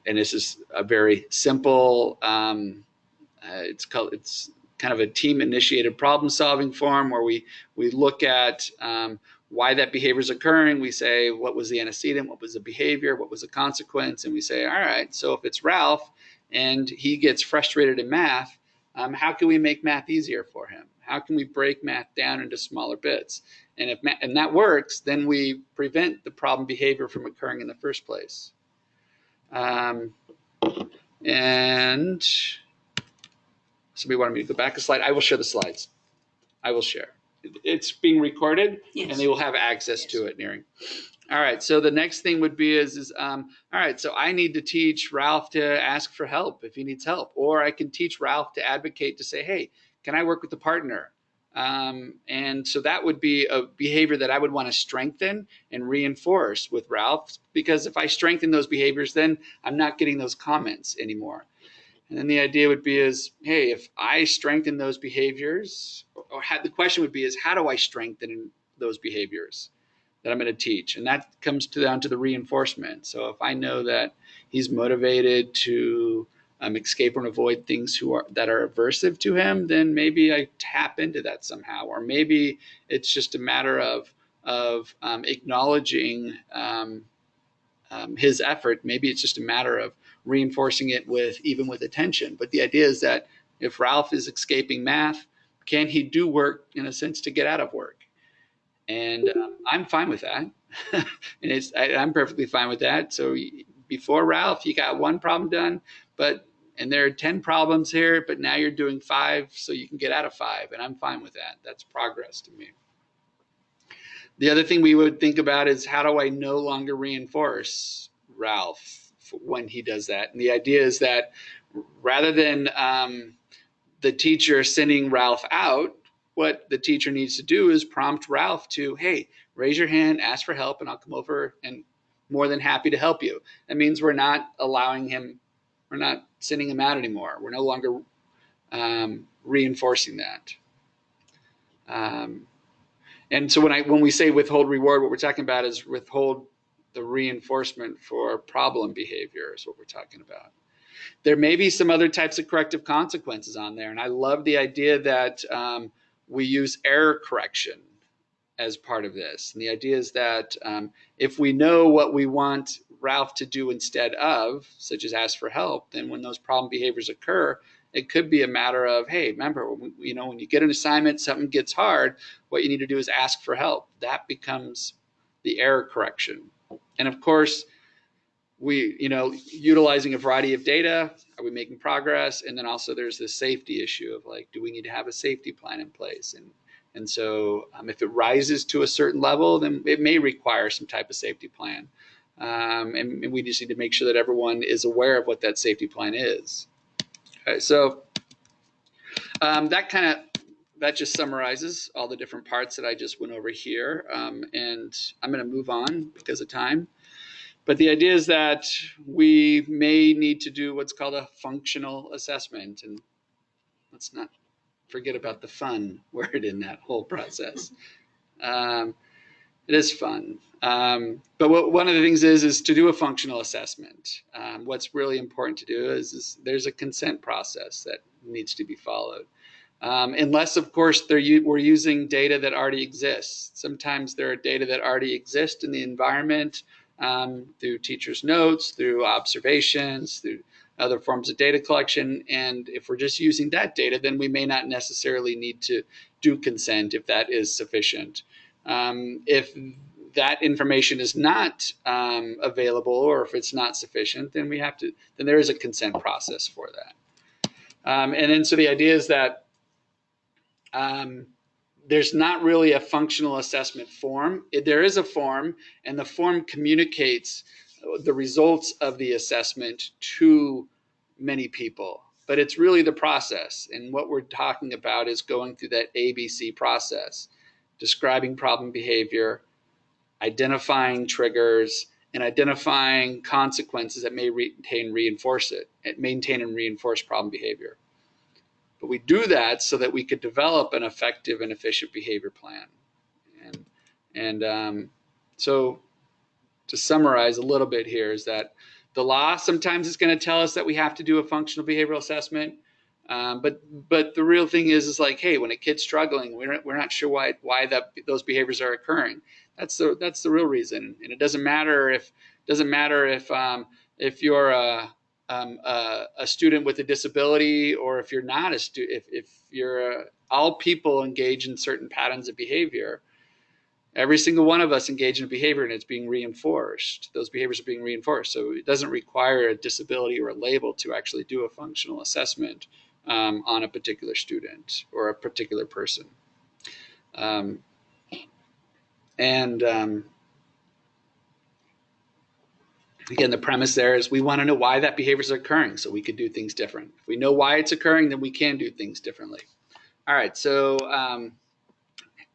this is a very simple, it's kind of a team initiated problem solving form where we look at why that behavior is occurring. We say, what was the antecedent? What was the behavior? What was the consequence? And we say, all right, so if it's Ralph and he gets frustrated in math, how can we make math easier for him? How can we break math down into smaller bits? And if that works, then we prevent the problem behavior from occurring in the first place. And somebody wanted me to go back a slide. I will share the slides. I will share. It's being recorded, yes, and they will have access to it, Nearing. All right, so the next thing would be all right, so I need to teach Ralph to ask for help if he needs help, or I can teach Ralph to advocate to say, hey, can I work with a partner? And so that would be a behavior that I would want to strengthen and reinforce with Ralph, because if I strengthen those behaviors, then I'm not getting those comments anymore. And then the idea would be is, hey, if I strengthen those behaviors, the question would be is, how do I strengthen those behaviors that I'm going to teach? And that comes down to the reinforcement. So if I know that he's motivated to escape and avoid things that are aversive to him, then maybe I tap into that somehow. Or maybe it's just a matter of acknowledging his effort. Maybe it's just a matter of reinforcing it even with attention. But the idea is that if Ralph is escaping math, can he do work in a sense to get out of work? And I'm fine with that. And I'm perfectly fine with that. So before Ralph, you got one problem done, and there are 10 problems here, but now you're doing 5 so you can get out of 5. And I'm fine with that. That's progress to me. The other thing we would think about is, how do I no longer reinforce Ralph when he does that? And the idea is that rather than the teacher sending Ralph out, what the teacher needs to do is prompt Ralph to, hey, raise your hand, ask for help, and I'll come over and more than happy to help you. That means we're not sending him out anymore. We're no longer reinforcing that. And so when we say withhold reward, what we're talking about is withhold the reinforcement for problem behavior is what we're talking about. There may be some other types of corrective consequences on there. And I love the idea that we use error correction as part of this. And the idea is that if we know what we want Ralph to do instead of, such as ask for help, then when those problem behaviors occur, it could be a matter of, hey, remember, when you get an assignment, something gets hard, what you need to do is ask for help. That becomes the error correction. And of course, we, utilizing a variety of data, are we making progress? And then also there's this safety issue of like, do we need to have a safety plan in place? And so if it rises to a certain level, then it may require some type of safety plan. And we just need to make sure that everyone is aware of what that safety plan is. Okay, so that just summarizes all the different parts that I just went over here. And I'm going to move on because of time. But the idea is that we may need to do what's called a functional assessment. And let's not forget about the fun word in that whole process. It is fun. But one of the things is to do a functional assessment. What's really important to do is there's a consent process that needs to be followed. Unless, of course, we're using data that already exists. Sometimes there are data that already exist in the environment through teachers' notes, through observations, through other forms of data collection. And if we're just using that data, then we may not necessarily need to do consent if that is sufficient. If that information is not available, or if it's not sufficient, then then there is a consent process for that. And then so the idea is that there's not really a functional assessment form. There is a form, and the form communicates the results of the assessment to many people. But it's really the process. And what we're talking about is going through that ABC process, describing problem behavior, identifying triggers, and identifying consequences that may maintain and reinforce problem behavior. But we do that so that we could develop an effective and efficient behavior plan. And so to summarize a little bit here is that the law sometimes is going to tell us that we have to do a functional behavioral assessment. But the real thing is like, hey, when a kid's struggling, we're not sure why those behaviors are occurring. That's the real reason. And it doesn't matter if you're a student with a disability, or if you're not a student, if you're all people engage in certain patterns of behavior. Every single one of us engage in a behavior, and it's being reinforced. Those behaviors are being reinforced. So it doesn't require a disability or a label to actually do a functional assessment on a particular student or a particular person. Again, the premise there is we want to know why that behavior is occurring so we could do things different. If we know why it's occurring, then we can do things differently. All right, so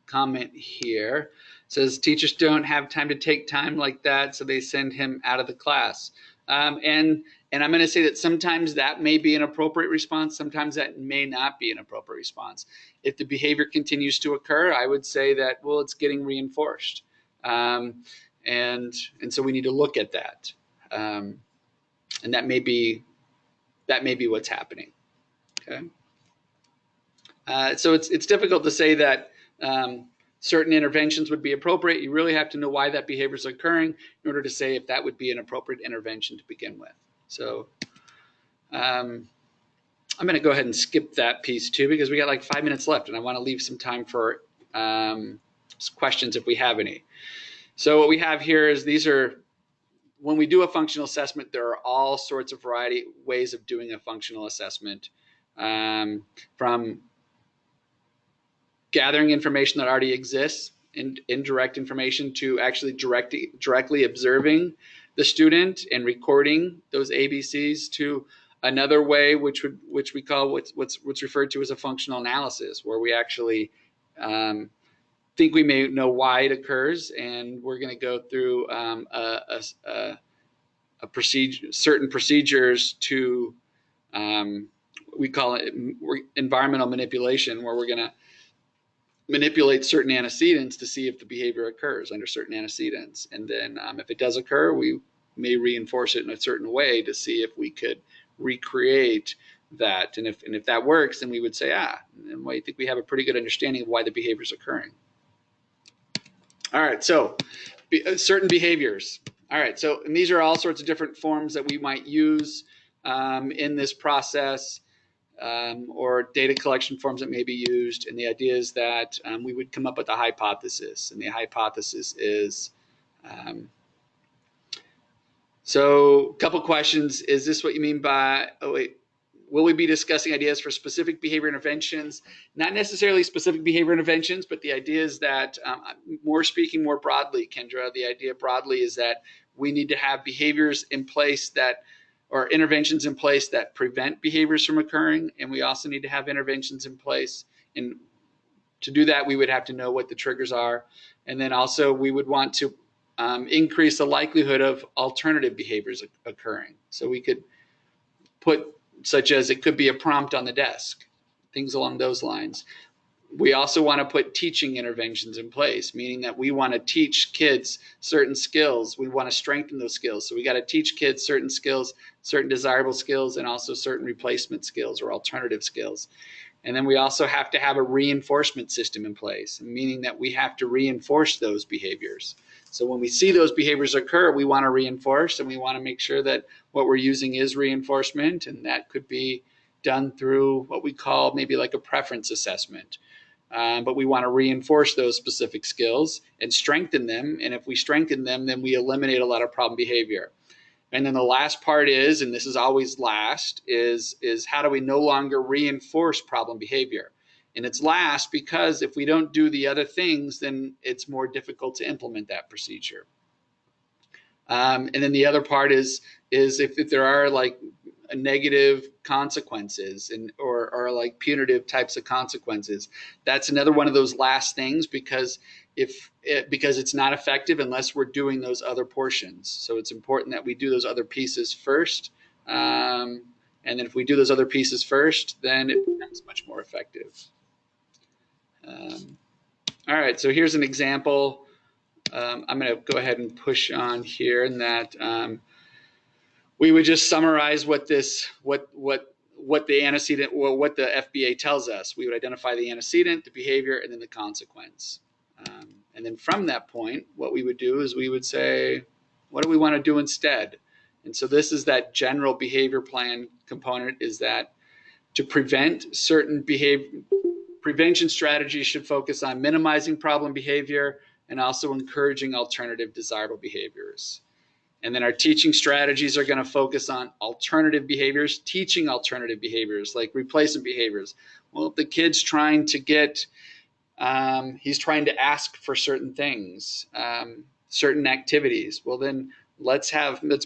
comment here. It says teachers don't have time to take time like that, so they send him out of the class. And I'm going to say that sometimes that may be an appropriate response. Sometimes that may not be an appropriate response. If the behavior continues to occur, I would say that, well, it's getting reinforced. And so we need to look at that. And that may be what's happening. Okay. So it's difficult to say that certain interventions would be appropriate. You really have to know why that behavior is occurring in order to say if that would be an appropriate intervention to begin with. So I'm going to go ahead and skip that piece too, because we got like 5 minutes left and I want to leave some time for questions if we have any. So what we have here is when we do a functional assessment, there are all sorts of ways of doing a functional assessment, from gathering information that already exists, indirect information, to actually directly observing the student and recording those ABCs, to another way, which we call what's referred to as a functional analysis, where we actually think we may know why it occurs, and we're going to go through certain procedures to we call it environmental manipulation, where we're going to manipulate certain antecedents to see if the behavior occurs under certain antecedents. And then if it does occur, we may reinforce it in a certain way to see if we could recreate that. And if that works, then we would say, then I think we have a pretty good understanding of why the behavior is occurring. All right, so certain behaviors. All right, so and these are all sorts of different forms that we might use in this process, or data collection forms that may be used. And the idea is that we would come up with a hypothesis. And the hypothesis is, so a couple questions. Is this what you mean by, will we be discussing ideas for specific behavior interventions? Not necessarily specific behavior interventions, but the idea is that, speaking more broadly, Kendra, the idea broadly is that we need to have behaviors in place or interventions in place that prevent behaviors from occurring. And we also need to have interventions in place. And to do that, we would have to know what the triggers are. And then also we would want to increase the likelihood of alternative behaviors occurring. So we could put, such as it could be a prompt on the desk, things along those lines. We also want to put teaching interventions in place, meaning that we want to teach kids certain skills. We want to strengthen those skills. So we got to teach kids certain skills, certain desirable skills, and also certain replacement skills or alternative skills. And then we also have to have a reinforcement system in place, meaning that we have to reinforce those behaviors. So when we see those behaviors occur, we want to reinforce, and we want to make sure that what we're using is reinforcement, and that could be done through what we call maybe like a preference assessment. But we want to reinforce those specific skills and strengthen them. And if we strengthen them, then we eliminate a lot of problem behavior. And then the last part is, and this is always last, is how do we no longer reinforce problem behavior? And it's last because if we don't do the other things, then it's more difficult to implement that procedure. And then the other part is if there are like negative consequences or like punitive types of consequences, that's another one of those last things, because it's not effective unless we're doing those other portions. So it's important that we do those other pieces first. And then if we do those other pieces first, then it becomes much more effective. All right, so here's an example. I'm going to go ahead and push on here, in that we would just summarize what the antecedent, or what the FBA tells us. We would identify the antecedent, the behavior, and then the consequence. And then from that point, what we would do is we would say, what do we want to do instead? And so this is that general behavior plan component, is that to prevent certain prevention strategies should focus on minimizing problem behavior and also encouraging alternative desirable behaviors. And then our teaching strategies are going to focus on alternative behaviors, teaching alternative behaviors like replacement behaviors. Well, if the kid's trying to he's trying to ask for certain things, certain activities. Well, then let's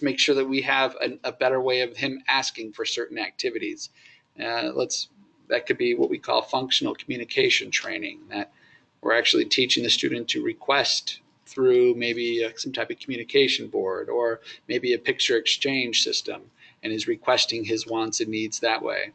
make sure that we have a better way of him asking for certain activities. That could be what we call functional communication training, that we're actually teaching the student to request through maybe some type of communication board, or maybe a picture exchange system, and is requesting his wants and needs that way.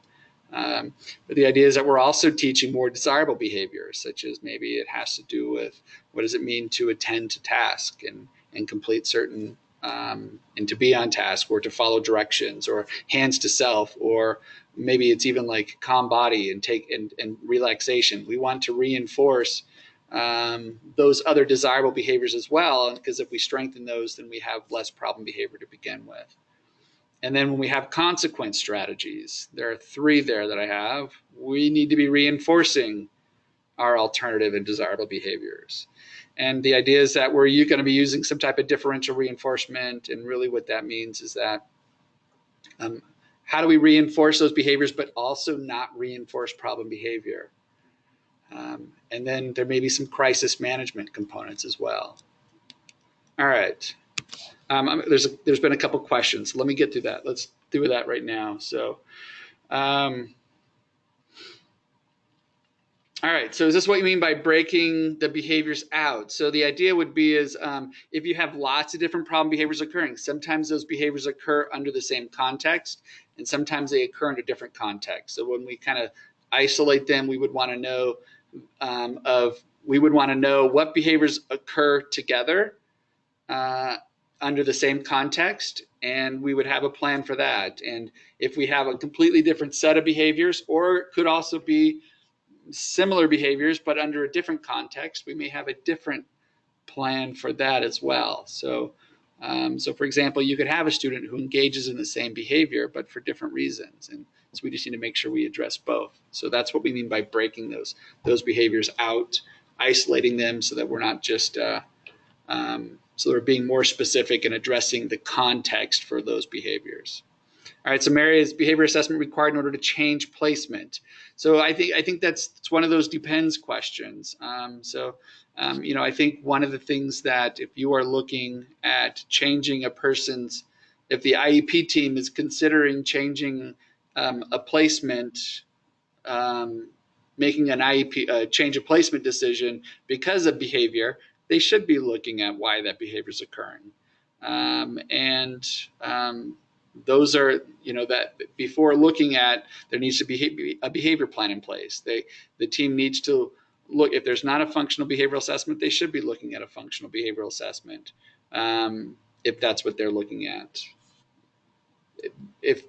But the idea is that we're also teaching more desirable behaviors, such as maybe it has to do with what does it mean to attend to task and complete certain, and to be on task, or to follow directions, or hands to self, or maybe it's even like calm body and relaxation. We want to reinforce those other desirable behaviors as well, because if we strengthen those, then we have less problem behavior to begin with. And then when we have consequence strategies, there are 3 there that I have. We need to be reinforcing our alternative and desirable behaviors. And the idea is that we're going to be using some type of differential reinforcement. And really what that means is that how do we reinforce those behaviors, but also not reinforce problem behavior? And then there may be some crisis management components as well. All right. There's been a couple questions. Let me get through that. Let's do that right now. So, all right, so is this what you mean by breaking the behaviors out? So the idea would be is if you have lots of different problem behaviors occurring, sometimes those behaviors occur under the same context, and sometimes they occur under different contexts. So when we kind of isolate them, we would want to know what behaviors occur together under the same context, and we would have a plan for that. And if we have a completely different set of behaviors, or it could also be similar behaviors but under a different context, we may have a different plan for that as well. So for example, you could have a student who engages in the same behavior but for different reasons, and so we just need to make sure we address both. So that's what we mean by breaking those behaviors out, isolating them so that we're not just so we're being more specific and addressing the context for those behaviors. All right, so Mary, is behavior assessment required in order to change placement? So I think it's one of those depends questions. I think one of the things that if you are looking at changing if the IEP team is considering changing a placement, making an IEP change of placement decision because of behavior, they should be looking at why that behavior is occurring. Those are, that before looking at, there needs to be a behavior plan in place. The team needs to look, if there's not a functional behavioral assessment, they should be looking at a functional behavioral assessment if that's what they're looking at. If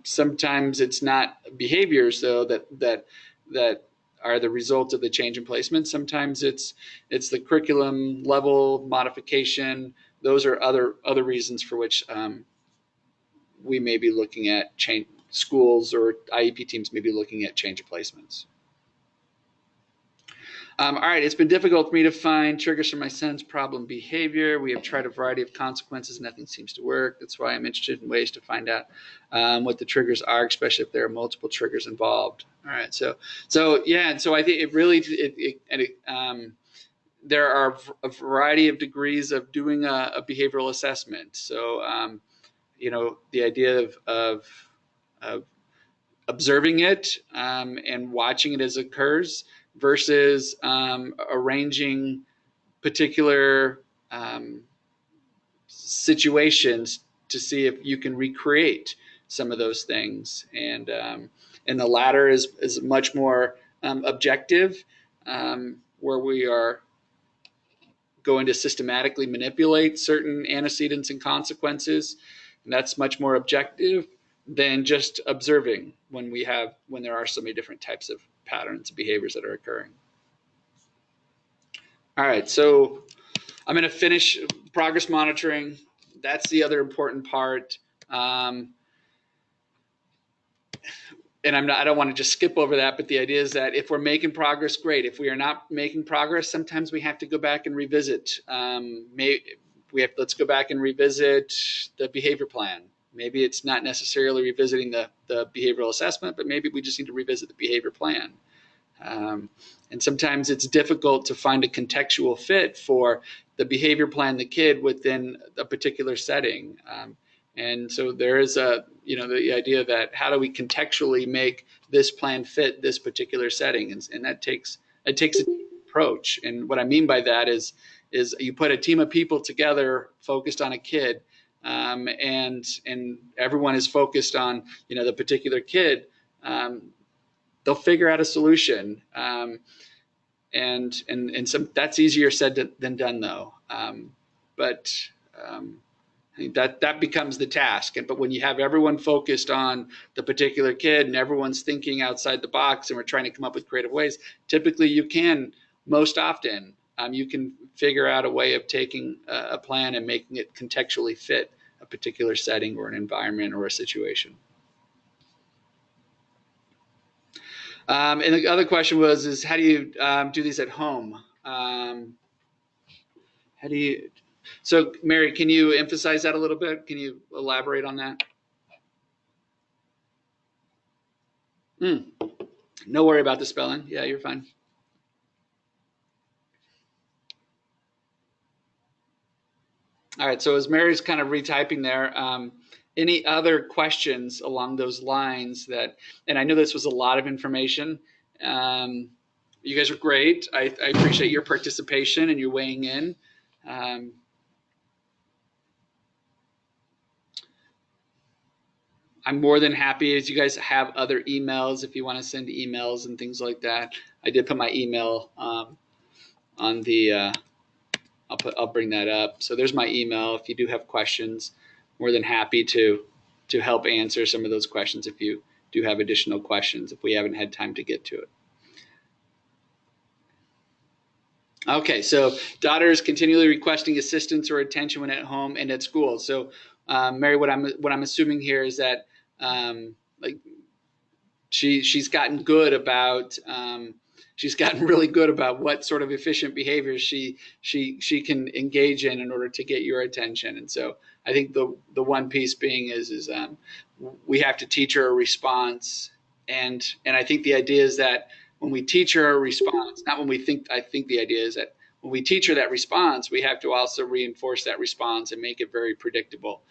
sometimes it's not behaviors though that are the result of the change in placement, sometimes it's the curriculum level modification. Those are other reasons for which we may be looking at change. Schools or IEP teams may be looking at change of placements. All right, it's been difficult for me to find triggers for my son's problem behavior. We have tried a variety of consequences. Nothing seems to work. That's why I'm interested in ways to find out what the triggers are, especially if there are multiple triggers involved. All right, so yeah, and so I think it really there are a variety of degrees of doing a behavioral assessment. So the idea of observing it and watching it as it occurs versus arranging particular situations to see if you can recreate some of those things. And the latter is much more objective, where we are going to systematically manipulate certain antecedents and consequences. And that's much more objective than just observing when there are so many different types of patterns and behaviors that are occurring. All right, so I'm going to finish progress monitoring. That's the other important part. And I don't want to just skip over that, but the idea is that if we're making progress, great. If we are not making progress, sometimes we have to go back and revisit. Let's go back and revisit the behavior plan. Maybe it's not necessarily revisiting the behavioral assessment, but maybe we just need to revisit the behavior plan. And sometimes it's difficult to find a contextual fit for the behavior plan, the kid within a particular setting. And so there is the idea that how do we contextually make this plan fit this particular setting? And that takes a team approach. And what I mean by that is you put a team of people together focused on a kid, and everyone is focused on, the particular kid. They'll figure out a solution. And some that's easier said than done though. That becomes the task. But when you have everyone focused on the particular kid and everyone's thinking outside the box and we're trying to come up with creative ways, typically you can figure out a way of taking a plan and making it contextually fit a particular setting or an environment or a situation. And the other question is how do you do these at home? How do you? So, Mary, can you emphasize that a little bit? Can you elaborate on that? No worry about the spelling. Yeah, you're fine. All right. So as Mary's kind of retyping there, any other questions along those lines that? And I know this was a lot of information. You guys are great. I appreciate your participation and your weighing in. I'm more than happy as you guys have other emails if you want to send emails and things like that. I did put my email on the. I'll bring that up. So there's my email. If you do have questions, more than happy to help answer some of those questions if you do have additional questions if we haven't had time to get to it. Okay, so daughter is continually requesting assistance or attention when at home and at school. So, Mary, what I'm assuming here is that like she's gotten good about she's gotten really good about what sort of efficient behaviors she can engage in order to get your attention. And so I think the one piece being is we have to teach her a response, and I think the idea is that when we teach her a response, not when we think, I think the idea is that when we teach her that response, we have to also reinforce that response and make it very predictable.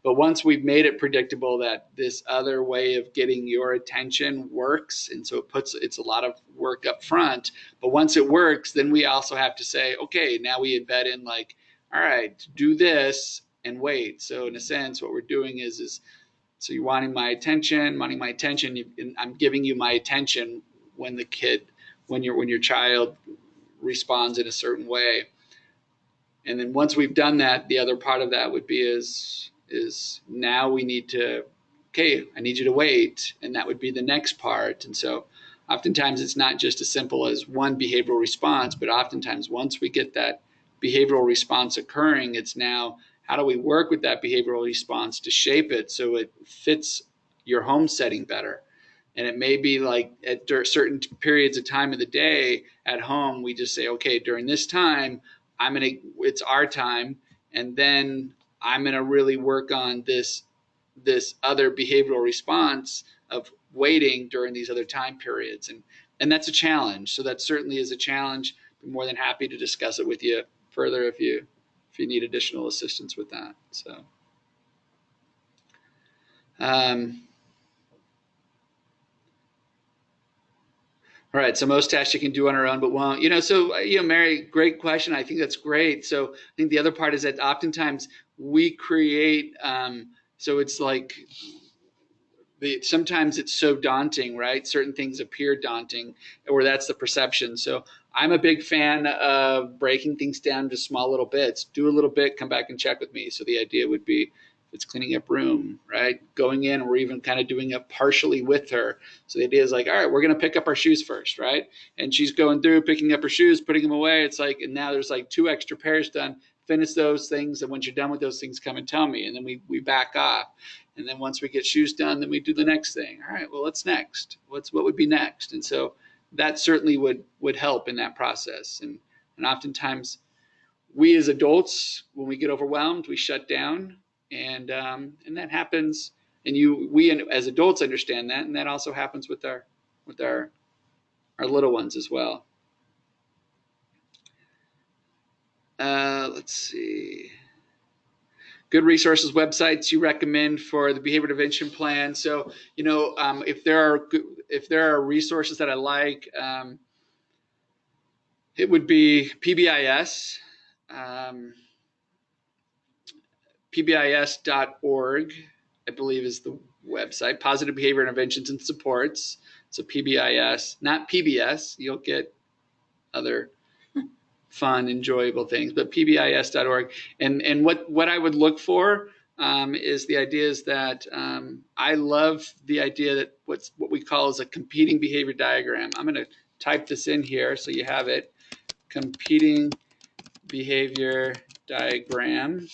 But once we've made it predictable that this other way of getting your attention works, and so it's a lot of work up front, but once it works, then we also have to say, okay, now we embed in like, all right, do this and wait. So in a sense, what we're doing is so you're wanting my attention, and I'm giving you my attention when your child responds in a certain way. And then once we've done that, the other part of that would be is now we need to, okay, I need you to wait. And that would be the next part. And so oftentimes it's not just as simple as one behavioral response, but oftentimes once we get that behavioral response occurring, it's now how do we work with that behavioral response to shape it so it fits your home setting better. And it may be like at certain periods of time of the day at home, we just say, okay, during this time, it's our time. And then I'm going to really work on this other behavioral response of waiting during these other time periods. And that's a challenge. So that certainly is a challenge. I'm more than happy to discuss it with you further if you need additional assistance with that. So, all right. So most tasks you can do on our own, but won't. So Mary, great question. I think that's great. So I think the other part is that oftentimes we create. So it's like sometimes it's so daunting, right? Certain things appear daunting, or that's the perception. So I'm a big fan of breaking things down to small little bits. Do a little bit, come back and check with me. So the idea would be, if it's cleaning up room, right? Going in, we're even kind of doing it partially with her. So the idea is like, all right, we're going to pick up our shoes first, right? And she's going through, picking up her shoes, putting them away. It's like, and now there's like 2 extra pairs done. Finish those things. And once you're done with those things, come and tell me. And then we back off. And then once we get shoes done, then we do the next thing. All right, well, what's next? What would be next? And so that certainly would help in that process. And oftentimes we as adults, when we get overwhelmed, we shut down. And that happens, and we as adults understand that, and that also happens with our little ones as well. Let's see. Good resources, websites you recommend for the behavior intervention plan. So if there are resources that I like, it would be PBIS. PBIS.org, I believe, is the website. Positive Behavior Interventions and Supports. So PBIS, not PBS. You'll get other fun, enjoyable things, but PBIS.org. And what I would look for is the idea is that I love the idea that what we call is a competing behavior diagram. I'm going to type this in here so you have it. Competing behavior diagram.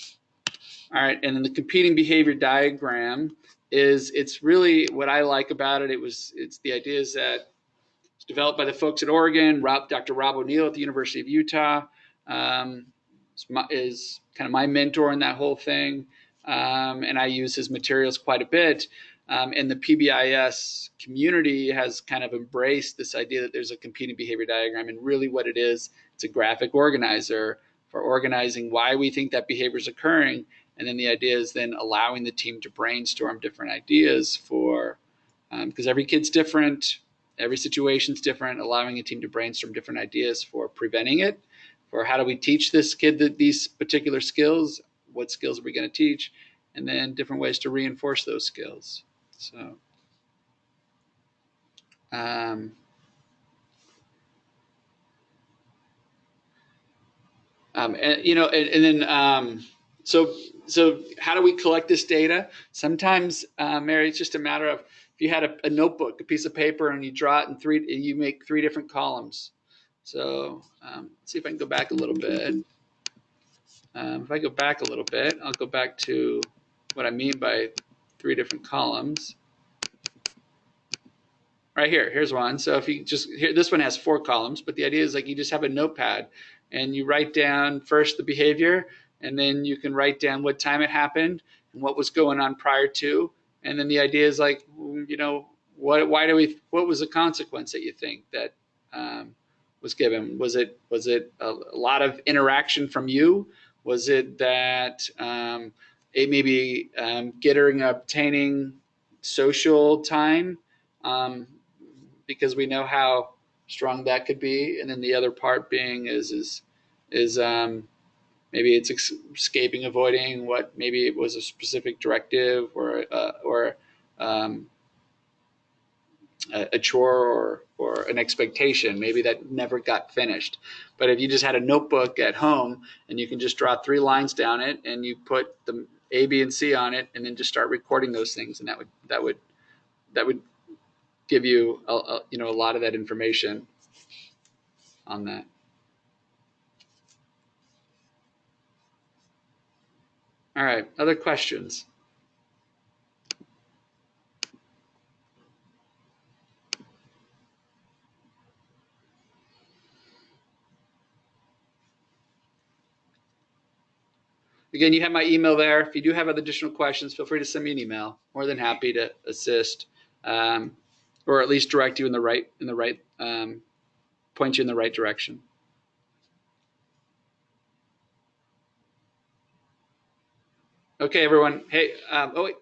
All right, and then the competing behavior diagram it's really what I like about it. It's the idea is that it's developed by the folks at Oregon. Dr. Rob O'Neill at the University of Utah is kind of my mentor in that whole thing, and I use his materials quite a bit. And the PBIS community has kind of embraced this idea that there's a competing behavior diagram, and really what it is, it's a graphic organizer for organizing why we think that behavior is occurring. And then the idea is then allowing the team to brainstorm different ideas for, because every kid's different, every situation's different, allowing a team to brainstorm different ideas for preventing it, for how do we teach this kid these particular skills, what skills are we going to teach, and then different ways to reinforce those skills. So, and then so how do we collect this data? Sometimes, Mary, it's just a matter of if you had a notebook, a piece of paper, and you draw it in you make 3 different columns. So let's see if I can go back a little bit. If I go back a little bit, I'll go back to what I mean by 3 different columns. Right here, here's one. So if you just, this one has 4 columns, but the idea is like you just have a notepad and you write down first the behavior, and then you can write down what time it happened and what was going on prior to. And then the idea is like, what was the consequence that you think that was given? Was it a lot of interaction from you? Was it that it maybe obtaining social time? Because we know how strong that could be. And then the other part being is maybe it's escaping, avoiding what maybe it was a specific directive or a chore or an expectation, maybe that never got finished. But if you just had a notebook at home and you can just draw 3 lines down it and you put the A, B, and C on it, and then just start recording those things, and that would give you a lot of that information on that. All right, other questions? Again, you have my email there. If you do have additional questions, feel free to send me an email. More than happy to assist, or at least direct you in the right point you in the right direction. Okay, everyone. Hey, wait.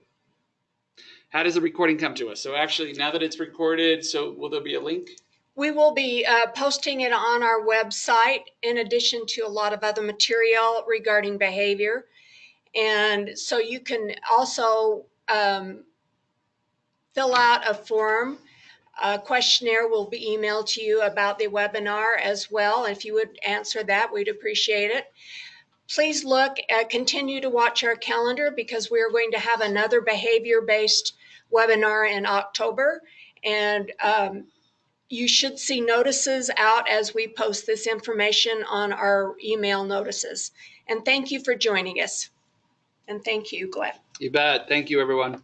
How does the recording come to us? So actually, now that it's recorded, so will there be a link? We will be posting it on our website in addition to a lot of other material regarding behavior. And so you can also fill out a form. A questionnaire will be emailed to you about the webinar as well. If you would answer that, we'd appreciate it. Please continue to watch our calendar because we are going to have another behavior-based webinar in October. And you should see notices out as we post this information on our email notices. And thank you for joining us. And thank you, Glenn. You bet. Thank you, everyone.